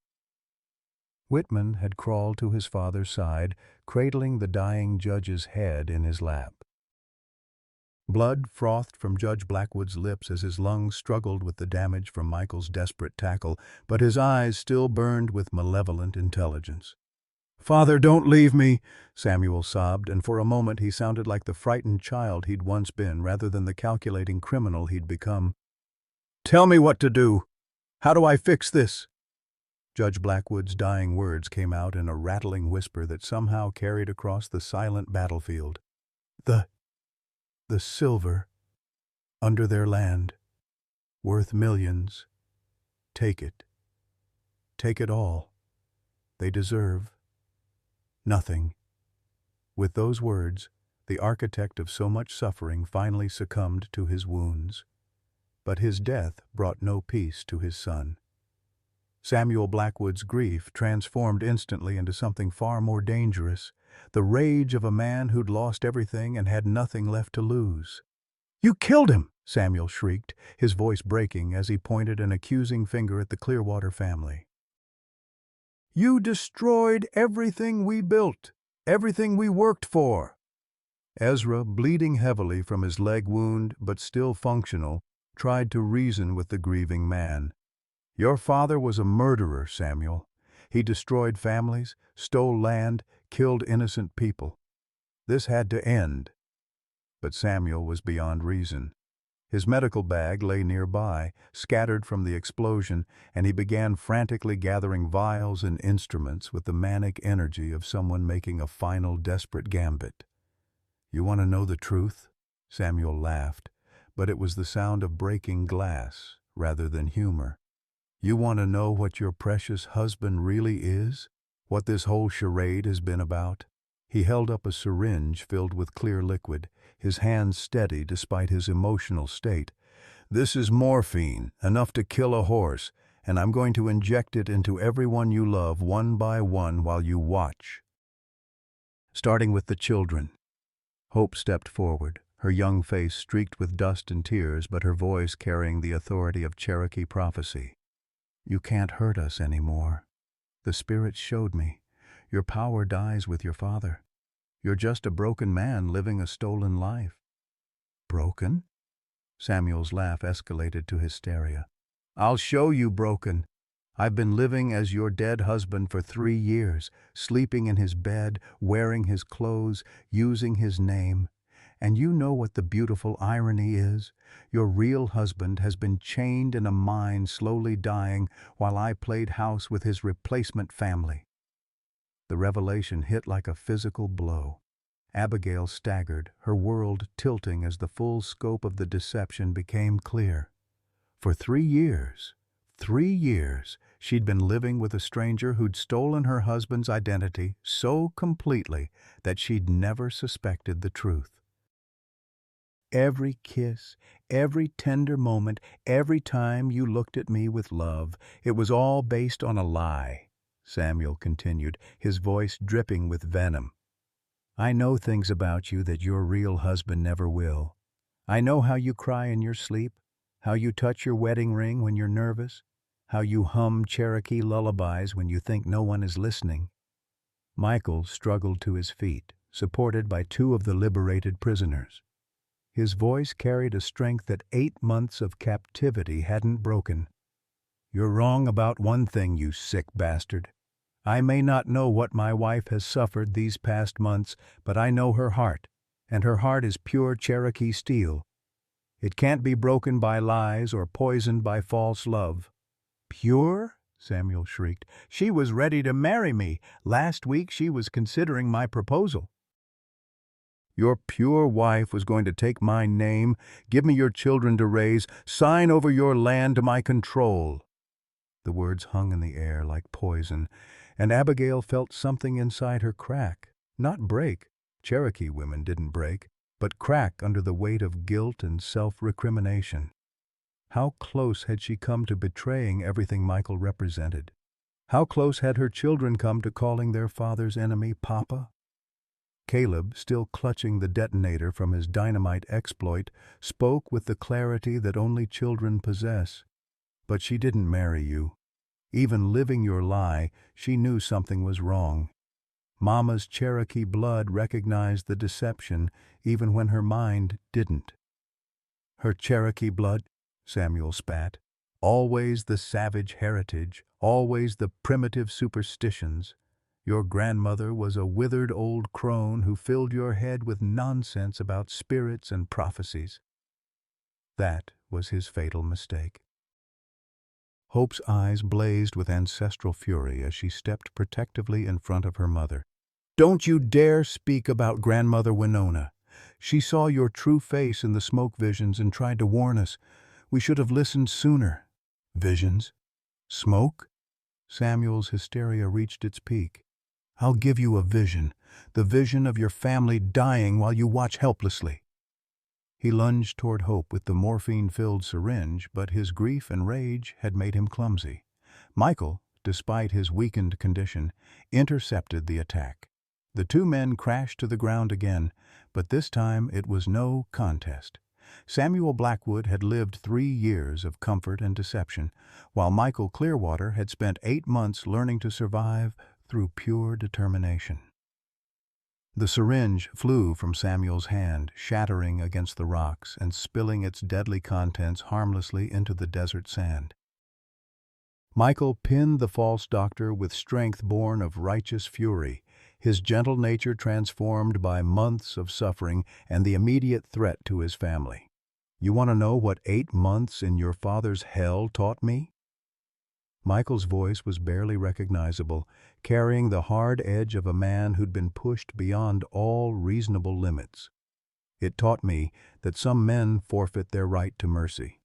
Whitman had crawled to his father's side, cradling the dying judge's head in his lap. Blood frothed from Judge Blackwood's lips as his lungs struggled with the damage from Michael's desperate tackle, but his eyes still burned with malevolent intelligence. "Father, don't leave me," Samuel sobbed, and for a moment he sounded like the frightened child he'd once been rather than the calculating criminal he'd become. "Tell me what to do. How do I fix this?" Judge Blackwood's dying words came out in a rattling whisper that somehow carried across the silent battlefield. The silver, under their land, worth millions. Take it. Take it all. They deserve nothing." With those words, the architect of so much suffering finally succumbed to his wounds. But his death brought no peace to his son. Samuel Blackwood's grief transformed instantly into something far more dangerous, the rage of a man who'd lost everything and had nothing left to lose. "You killed him!" Samuel shrieked, his voice breaking as he pointed an accusing finger at the Clearwater family. "You destroyed everything we built, everything we worked for." Ezra, bleeding heavily from his leg wound but still functional, tried to reason with the grieving man. "Your father was a murderer, Samuel. He destroyed families, stole land, killed innocent people. This had to end." But Samuel was beyond reason. His medical bag lay nearby, scattered from the explosion, and he began frantically gathering vials and instruments with the manic energy of someone making a final desperate gambit. "You want to know the truth?" Samuel laughed, but it was the sound of breaking glass rather than humor. "You want to know what your precious husband really is? What this whole charade has been about?" He held up a syringe filled with clear liquid, his hands steady despite his emotional state. "This is morphine, enough to kill a horse, and I'm going to inject it into everyone you love one by one while you watch. Starting with the children. Hope stepped forward, her young face streaked with dust and tears, but her voice carrying the authority of Cherokee prophecy. You can't hurt us anymore. The spirits showed me. Your power dies with your father. You're just a broken man living a stolen life. Broken? Samuel's laugh escalated to hysteria. I'll show you broken. I've been living as your dead husband for 3 years, sleeping in his bed, wearing his clothes, using his name. And you know what the beautiful irony is? Your real husband has been chained in a mine slowly dying while I played house with his replacement family. The revelation hit like a physical blow. Abigail staggered, her world tilting as the full scope of the deception became clear. For 3 years, 3 years, she'd been living with a stranger who'd stolen her husband's identity so completely that she'd never suspected the truth. Every kiss, every tender moment, every time you looked at me with love, it was all based on a lie, Samuel continued, his voice dripping with venom. I know things about you that your real husband never will. I know how you cry in your sleep, how you touch your wedding ring when you're nervous, how you hum Cherokee lullabies when you think no one is listening. Michael struggled to his feet, supported by 2 of the liberated prisoners. His voice carried a strength that 8 months of captivity hadn't broken. You're wrong about one thing, you sick bastard. I may not know what my wife has suffered these past months, but I know her heart, and her heart is pure Cherokee steel. It can't be broken by lies or poisoned by false love. Pure? Samuel shrieked. She was ready to marry me. Last week she was considering my proposal. Your pure wife was going to take my name, give me your children to raise, sign over your land to my control. The words hung in the air like poison, and Abigail felt something inside her crack. Not break. Cherokee women didn't break, but crack under the weight of guilt and self-recrimination. How close had she come to betraying everything Michael represented? How close had her children come to calling their father's enemy Papa? Caleb, still clutching the detonator from his dynamite exploit, spoke with the clarity that only children possess. But she didn't marry you. Even living your lie, she knew something was wrong. Mama's Cherokee blood recognized the deception, even when her mind didn't. Her Cherokee blood? Samuel spat. Always the savage heritage, always the primitive superstitions. Your grandmother was a withered old crone who filled your head with nonsense about spirits and prophecies. That was his fatal mistake. Hope's eyes blazed with ancestral fury as she stepped protectively in front of her mother. Don't you dare speak about Grandmother Winona. She saw your true face in the smoke visions and tried to warn us. We should have listened sooner. Visions? Smoke? Samuel's hysteria reached its peak. I'll give you a vision, the vision of your family dying while you watch helplessly. He lunged toward Hope with the morphine-filled syringe, but his grief and rage had made him clumsy. Michael, despite his weakened condition, intercepted the attack. The 2 men crashed to the ground again, but this time it was no contest. Samuel Blackwood had lived 3 years of comfort and deception, while Michael Clearwater had spent 8 months learning to survive through pure determination. The syringe flew from Samuel's hand, shattering against the rocks and spilling its deadly contents harmlessly into the desert sand. Michael pinned the false doctor with strength born of righteous fury, his gentle nature transformed by months of suffering and the immediate threat to his family. You want to know what 8 months in your father's hell taught me? Michael's voice was barely recognizable, carrying the hard edge of a man who'd been pushed beyond all reasonable limits. It taught me that some men forfeit their right to mercy.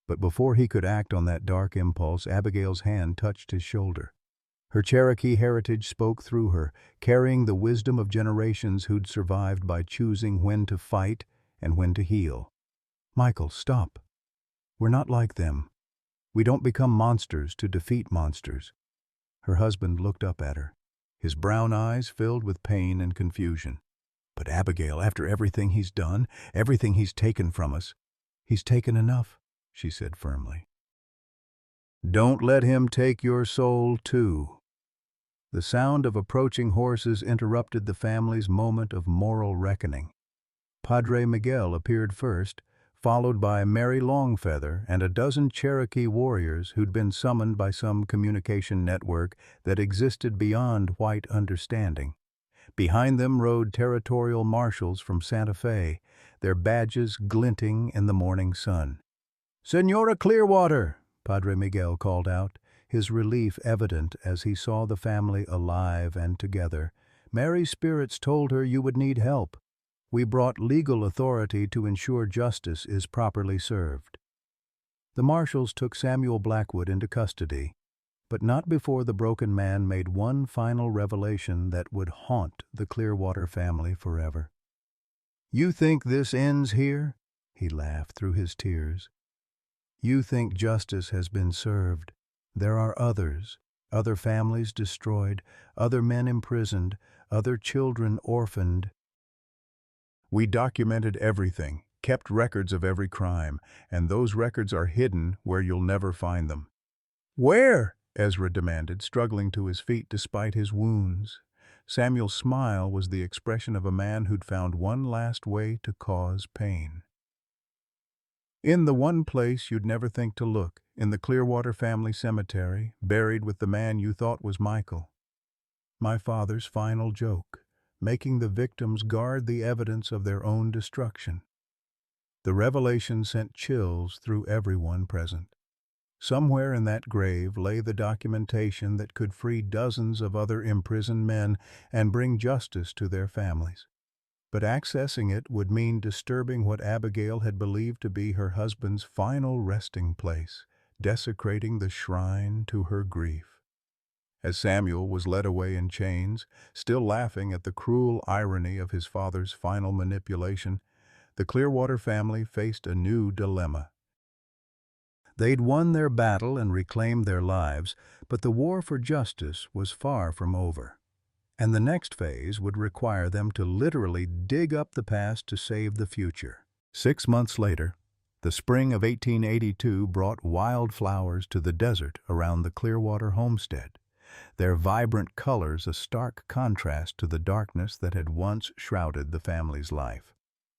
But before he could act on that dark impulse, Abigail's hand touched his shoulder. Her Cherokee heritage spoke through her, carrying the wisdom of generations who'd survived by choosing when to fight and when to heal. Michael, stop. We're not like them. We don't become monsters to defeat monsters." Her husband looked up at her, his brown eyes filled with pain and confusion. "But Abigail, after everything he's done, everything he's taken from us, he's taken enough," she said firmly. "Don't let him take your soul, too." The sound of approaching horses interrupted the family's moment of moral reckoning. Padre Miguel appeared first, followed by Mary Longfeather and a dozen Cherokee warriors who'd been summoned by some communication network that existed beyond white understanding. Behind them rode territorial marshals from Santa Fe, their badges glinting in the morning sun. "Senora Clearwater!" Padre Miguel called out, his relief evident as he saw the family alive and together. "Mary's spirits told her you would need help. We brought legal authority to ensure justice is properly served." The marshals took Samuel Blackwood into custody, but not before the broken man made one final revelation that would haunt the Clearwater family forever. "You think this ends here?" He laughed through his tears. "You think justice has been served. There are others, other families destroyed, other men imprisoned, other children orphaned. We documented everything, kept records of every crime, and those records are hidden where you'll never find them." "Where?" Ezra demanded, struggling to his feet despite his wounds. Samuel's smile was the expression of a man who'd found one last way to cause pain. "In the one place you'd never think to look, in the Clearwater family cemetery, buried with the man you thought was Michael. My father's final joke, making the victims guard the evidence of their own destruction." The revelation sent chills through everyone present. Somewhere in that grave lay the documentation that could free dozens of other imprisoned men and bring justice to their families. But accessing it would mean disturbing what Abigail had believed to be her husband's final resting place, desecrating the shrine to her grief. As Samuel was led away in chains, still laughing at the cruel irony of his father's final manipulation, the Clearwater family faced a new dilemma. They'd won their battle and reclaimed their lives, but the war for justice was far from over. And the next phase would require them to literally dig up the past to save the future. 6 months later, the spring of 1882 brought wildflowers to the desert around the Clearwater homestead, their vibrant colors a stark contrast to the darkness that had once shrouded the family's life.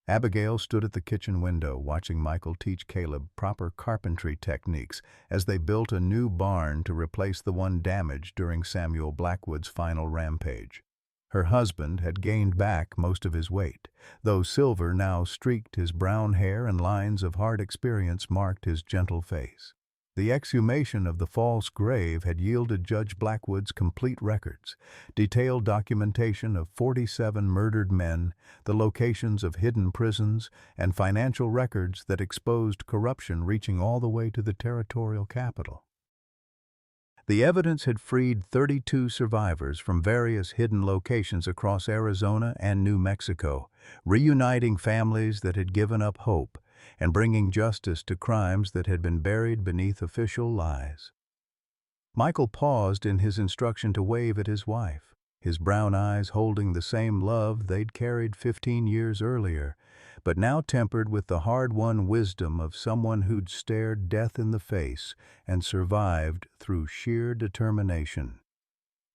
Abigail stood at the kitchen window watching Michael teach Caleb proper carpentry techniques as they built a new barn to replace the one damaged during Samuel Blackwood's final rampage. Her husband had gained back most of his weight, though silver now streaked his brown hair and lines of hard experience marked his gentle face. The exhumation of the false grave had yielded Judge Blackwood's complete records, detailed documentation of 47 murdered men, the locations of hidden prisons, and financial records that exposed corruption reaching all the way to the territorial capital. The evidence had freed 32 survivors from various hidden locations across Arizona and New Mexico, reuniting families that had given up hope and bringing justice to crimes that had been buried beneath official lies. Michael paused in his instruction to wave at his wife, his brown eyes holding the same love they'd carried 15 years earlier, but now tempered with the hard-won wisdom of someone who'd stared death in the face and survived through sheer determination.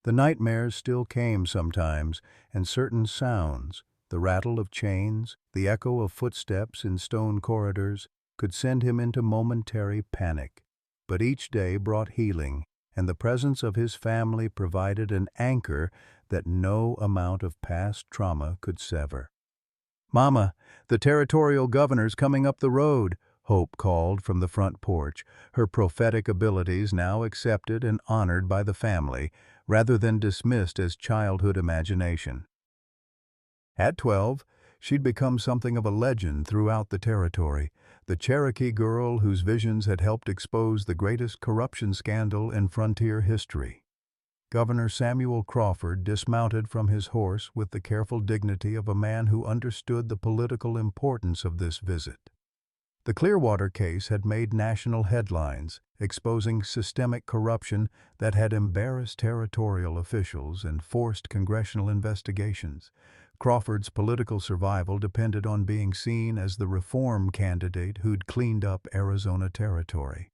The nightmares still came sometimes, and certain sounds, the rattle of chains, the echo of footsteps in stone corridors, could send him into momentary panic. But each day brought healing, and the presence of his family provided an anchor that no amount of past trauma could sever. "Mama, the territorial governor's coming up the road," Hope called from the front porch, her prophetic abilities now accepted and honored by the family, rather than dismissed as childhood imagination. At 12, she'd become something of a legend throughout the territory, the Cherokee girl whose visions had helped expose the greatest corruption scandal in frontier history. Governor Samuel Crawford dismounted from his horse with the careful dignity of a man who understood the political importance of this visit. The Clearwater case had made national headlines, exposing systemic corruption that had embarrassed territorial officials and forced congressional investigations. Crawford's political survival depended on being seen as the reform candidate who'd cleaned up Arizona territory.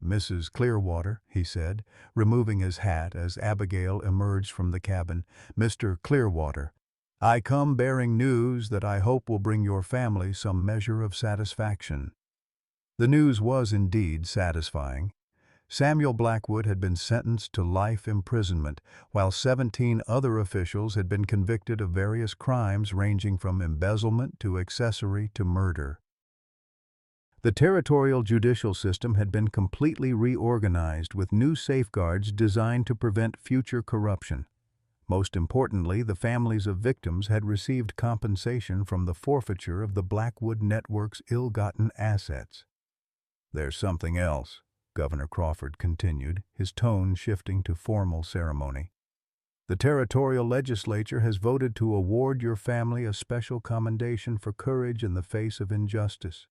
"Mrs. Clearwater," he said, removing his hat as Abigail emerged from the cabin. "Mr. Clearwater, I come bearing news that I hope will bring your family some measure of satisfaction." The news was indeed satisfying. Samuel Blackwood had been sentenced to life imprisonment, while 17 other officials had been convicted of various crimes ranging from embezzlement to accessory to murder. The territorial judicial system had been completely reorganized with new safeguards designed to prevent future corruption. Most importantly, the families of victims had received compensation from the forfeiture of the Blackwood Network's ill-gotten assets. "There's something else," Governor Crawford continued, his tone shifting to formal ceremony. "The territorial legislature has voted to award your family a special commendation for courage in the face of injustice.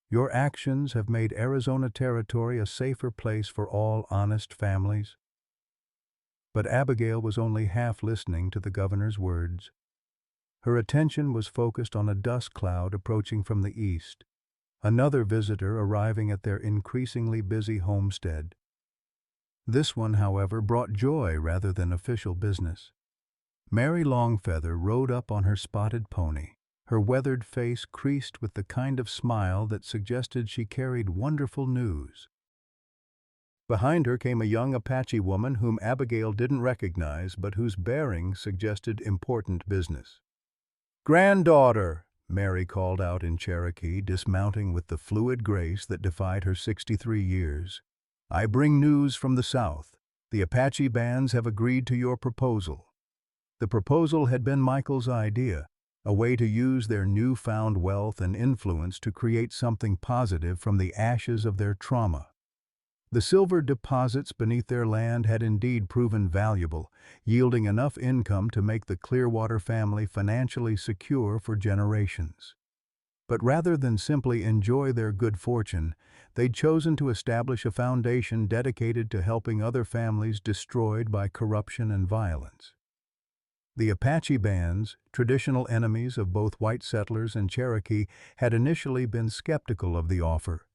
Your actions have made Arizona Territory a safer place for all honest families." But Abigail was only half listening to the governor's words. Her attention was focused on a dust cloud approaching from the east, another visitor arriving at their increasingly busy homestead. This one, however, brought joy rather than official business. Mary Longfeather rode up on her spotted pony, her weathered face creased with the kind of smile that suggested she carried wonderful news. Behind her came a young Apache woman whom Abigail didn't recognize but whose bearing suggested important business. "Granddaughter," Mary called out in Cherokee, dismounting with the fluid grace that defied her 63 years. "I bring news from the South. The Apache bands have agreed to your proposal." The proposal had been Michael's idea, a way to use their newfound wealth and influence to create something positive from the ashes of their trauma. The silver deposits beneath their land had indeed proven valuable, yielding enough income to make the Clearwater family financially secure for generations. But rather than simply enjoy their good fortune, they'd chosen to establish a foundation dedicated to helping other families destroyed by corruption and violence. The Apache bands, traditional enemies of both white settlers and Cherokee, had initially been skeptical of the offer.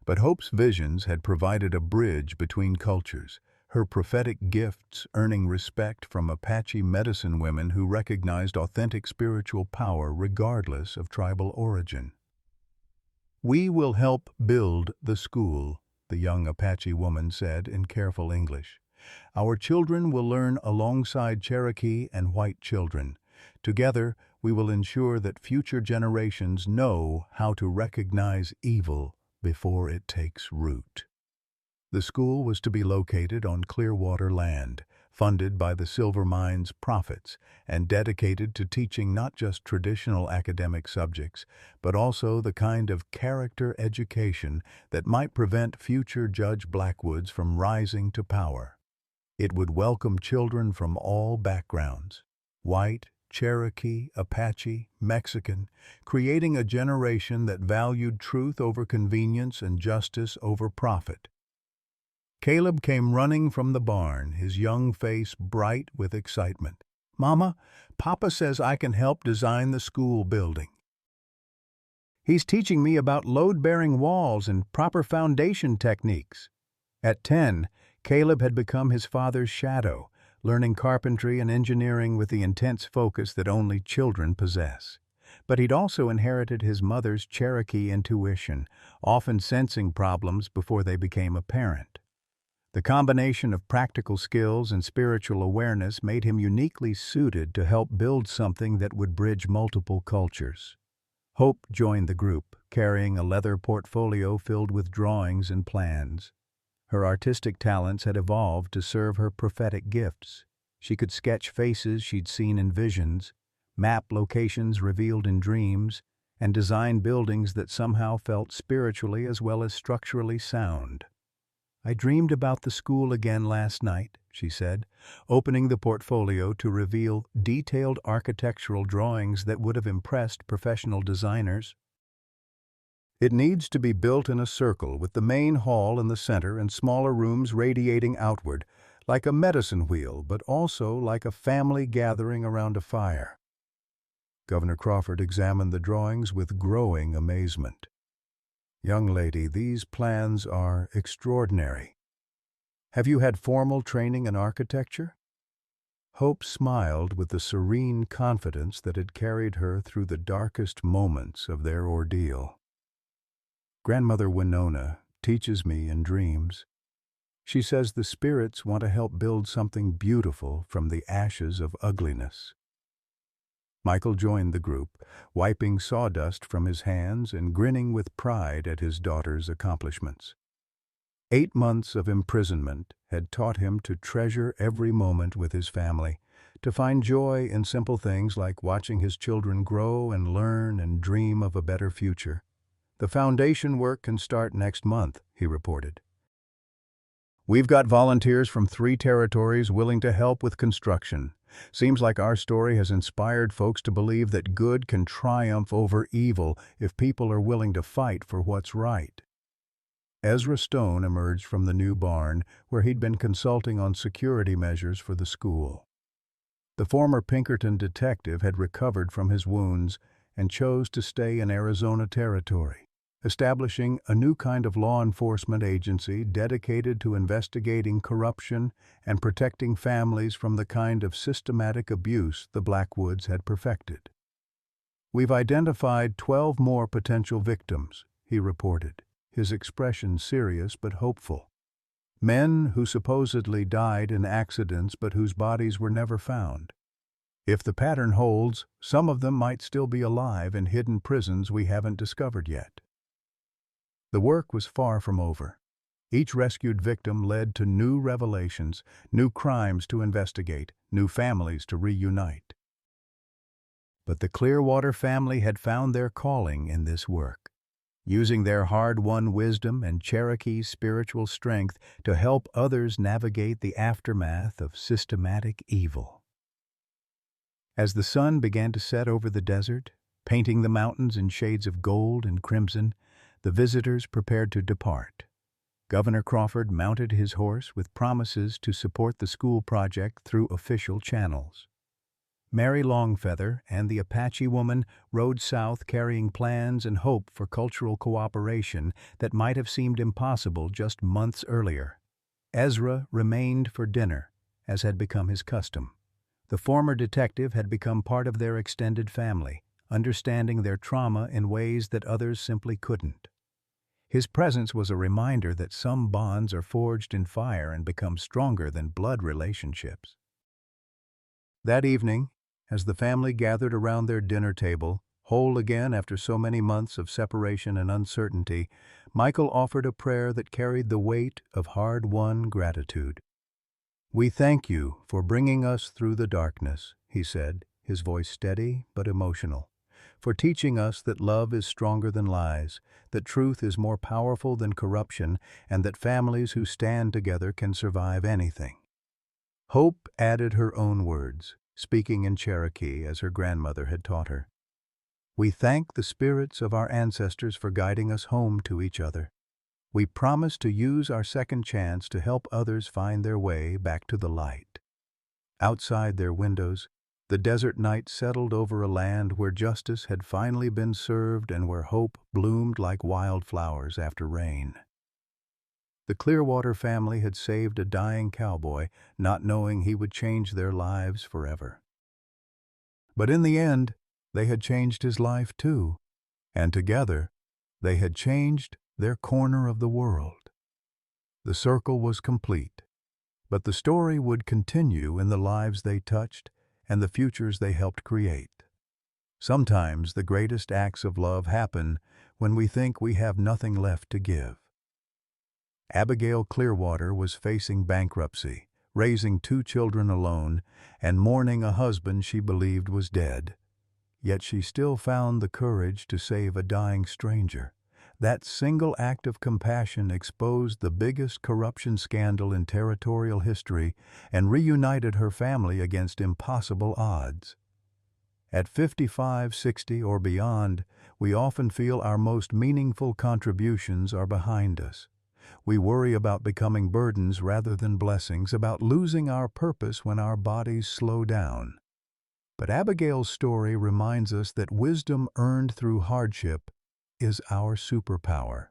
But Hope's visions had provided a bridge between cultures, her prophetic gifts earning respect from Apache medicine women who recognized authentic spiritual power regardless of tribal origin. "We will help build the school," the young Apache woman said in careful English. "Our children will learn alongside Cherokee and white children. Together, we will ensure that future generations know how to recognize evil before it takes root." The school was to be located on Clearwater land, funded by the silver mine's profits, and dedicated to teaching not just traditional academic subjects, but also the kind of character education that might prevent future Judge Blackwoods from rising to power. It would welcome children from all backgrounds, white, Cherokee, Apache, Mexican, creating a generation that valued truth over convenience and justice over profit. Caleb came running from the barn, his young face bright with excitement. "Mama, Papa says I can help design the school building. He's teaching me about load-bearing walls and proper foundation techniques." At 10, Caleb had become his father's shadow, learning carpentry and engineering with the intense focus that only children possess. But he'd also inherited his mother's Cherokee intuition, often sensing problems before they became apparent. The combination of practical skills and spiritual awareness made him uniquely suited to help build something that would bridge multiple cultures. Hope joined the group, carrying a leather portfolio filled with drawings and plans. Her artistic talents had evolved to serve her prophetic gifts. She could sketch faces she'd seen in visions, map locations revealed in dreams, and design buildings that somehow felt spiritually as well as structurally sound. "I dreamed about the school again last night," she said, opening the portfolio to reveal detailed architectural drawings that would have impressed professional designers. It needs to be built in a circle with the main hall in the center and smaller rooms radiating outward, like a medicine wheel, but also like a family gathering around a fire. Governor Crawford examined the drawings with growing amazement. "Young lady, these plans are extraordinary. Have you had formal training in architecture?" Hope smiled with the serene confidence that had carried her through the darkest moments of their ordeal. "Grandmother Winona teaches me in dreams. She says the spirits want to help build something beautiful from the ashes of ugliness." Michael joined the group, wiping sawdust from his hands and grinning with pride at his daughter's accomplishments. 8 months of imprisonment had taught him to treasure every moment with his family, to find joy in simple things like watching his children grow and learn and dream of a better future. "The foundation work can start next month," he reported. "We've got volunteers from 3 territories willing to help with construction. Seems like our story has inspired folks to believe that good can triumph over evil if people are willing to fight for what's right." Ezra Stone emerged from the new barn where he'd been consulting on security measures for the school. The former Pinkerton detective had recovered from his wounds and chose to stay in Arizona territory, establishing a new kind of law enforcement agency dedicated to investigating corruption and protecting families from the kind of systematic abuse the Blackwoods had perfected. "We've identified 12 more potential victims," he reported, his expression serious but hopeful. "Men who supposedly died in accidents but whose bodies were never found. If the pattern holds, some of them might still be alive in hidden prisons we haven't discovered yet." The work was far from over. Each rescued victim led to new revelations, new crimes to investigate, new families to reunite. But the Clearwater family had found their calling in this work, using their hard-won wisdom and Cherokee's spiritual strength to help others navigate the aftermath of systematic evil. As the sun began to set over the desert, painting the mountains in shades of gold and crimson, the visitors prepared to depart. Governor Crawford mounted his horse with promises to support the school project through official channels. Mary Longfeather and the Apache woman rode south carrying plans and hope for cultural cooperation that might have seemed impossible just months earlier. Ezra remained for dinner, as had become his custom. The former detective had become part of their extended family, understanding their trauma in ways that others simply couldn't. His presence was a reminder that some bonds are forged in fire and become stronger than blood relationships. That evening, as the family gathered around their dinner table, whole again after so many months of separation and uncertainty, Michael offered a prayer that carried the weight of hard-won gratitude. "We thank you for bringing us through the darkness," he said, his voice steady but emotional, "for teaching us that love is stronger than lies, that truth is more powerful than corruption, and that families who stand together can survive anything." Hope added her own words, speaking in Cherokee as her grandmother had taught her. "We thank the spirits of our ancestors for guiding us home to each other. We promise to use our second chance to help others find their way back to the light." Outside their windows, the desert night settled over a land where justice had finally been served and where hope bloomed like wildflowers after rain. The Clearwater family had saved a dying cowboy, not knowing he would change their lives forever. But in the end, they had changed his life too, and together, they had changed their corner of the world. The circle was complete, but the story would continue in the lives they touched and the futures they helped create. Sometimes the greatest acts of love happen when we think we have nothing left to give. Abigail Clearwater was facing bankruptcy, raising 2 children alone, and mourning a husband she believed was dead. Yet she still found the courage to save a dying stranger. That single act of compassion exposed the biggest corruption scandal in territorial history and reunited her family against impossible odds. At 55, 60, or beyond, we often feel our most meaningful contributions are behind us. We worry about becoming burdens rather than blessings, about losing our purpose when our bodies slow down. But Abigail's story reminds us that wisdom earned through hardship is our superpower.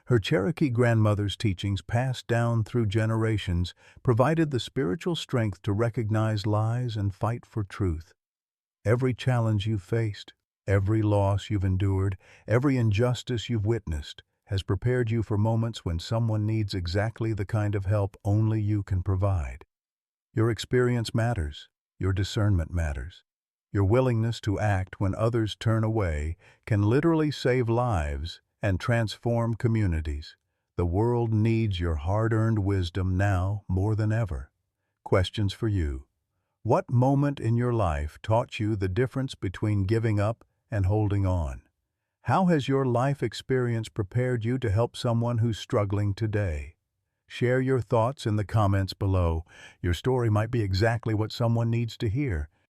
Her Cherokee grandmother's teachings, passed down through generations, provided the spiritual strength to recognize lies and fight for truth. Every challenge you've faced, every loss you've endured, every injustice you've witnessed has prepared you for moments when someone needs exactly the kind of help only you can provide. Your experience matters. Your discernment matters. Your willingness to act when others turn away can literally save lives and transform communities. The world needs your hard-earned wisdom now more than ever. Questions for you. What moment in your life taught you the difference between giving up and holding on? How has your life experience prepared you to help someone who's struggling today? Share your thoughts in the comments below. Your story might be exactly what someone needs to hear.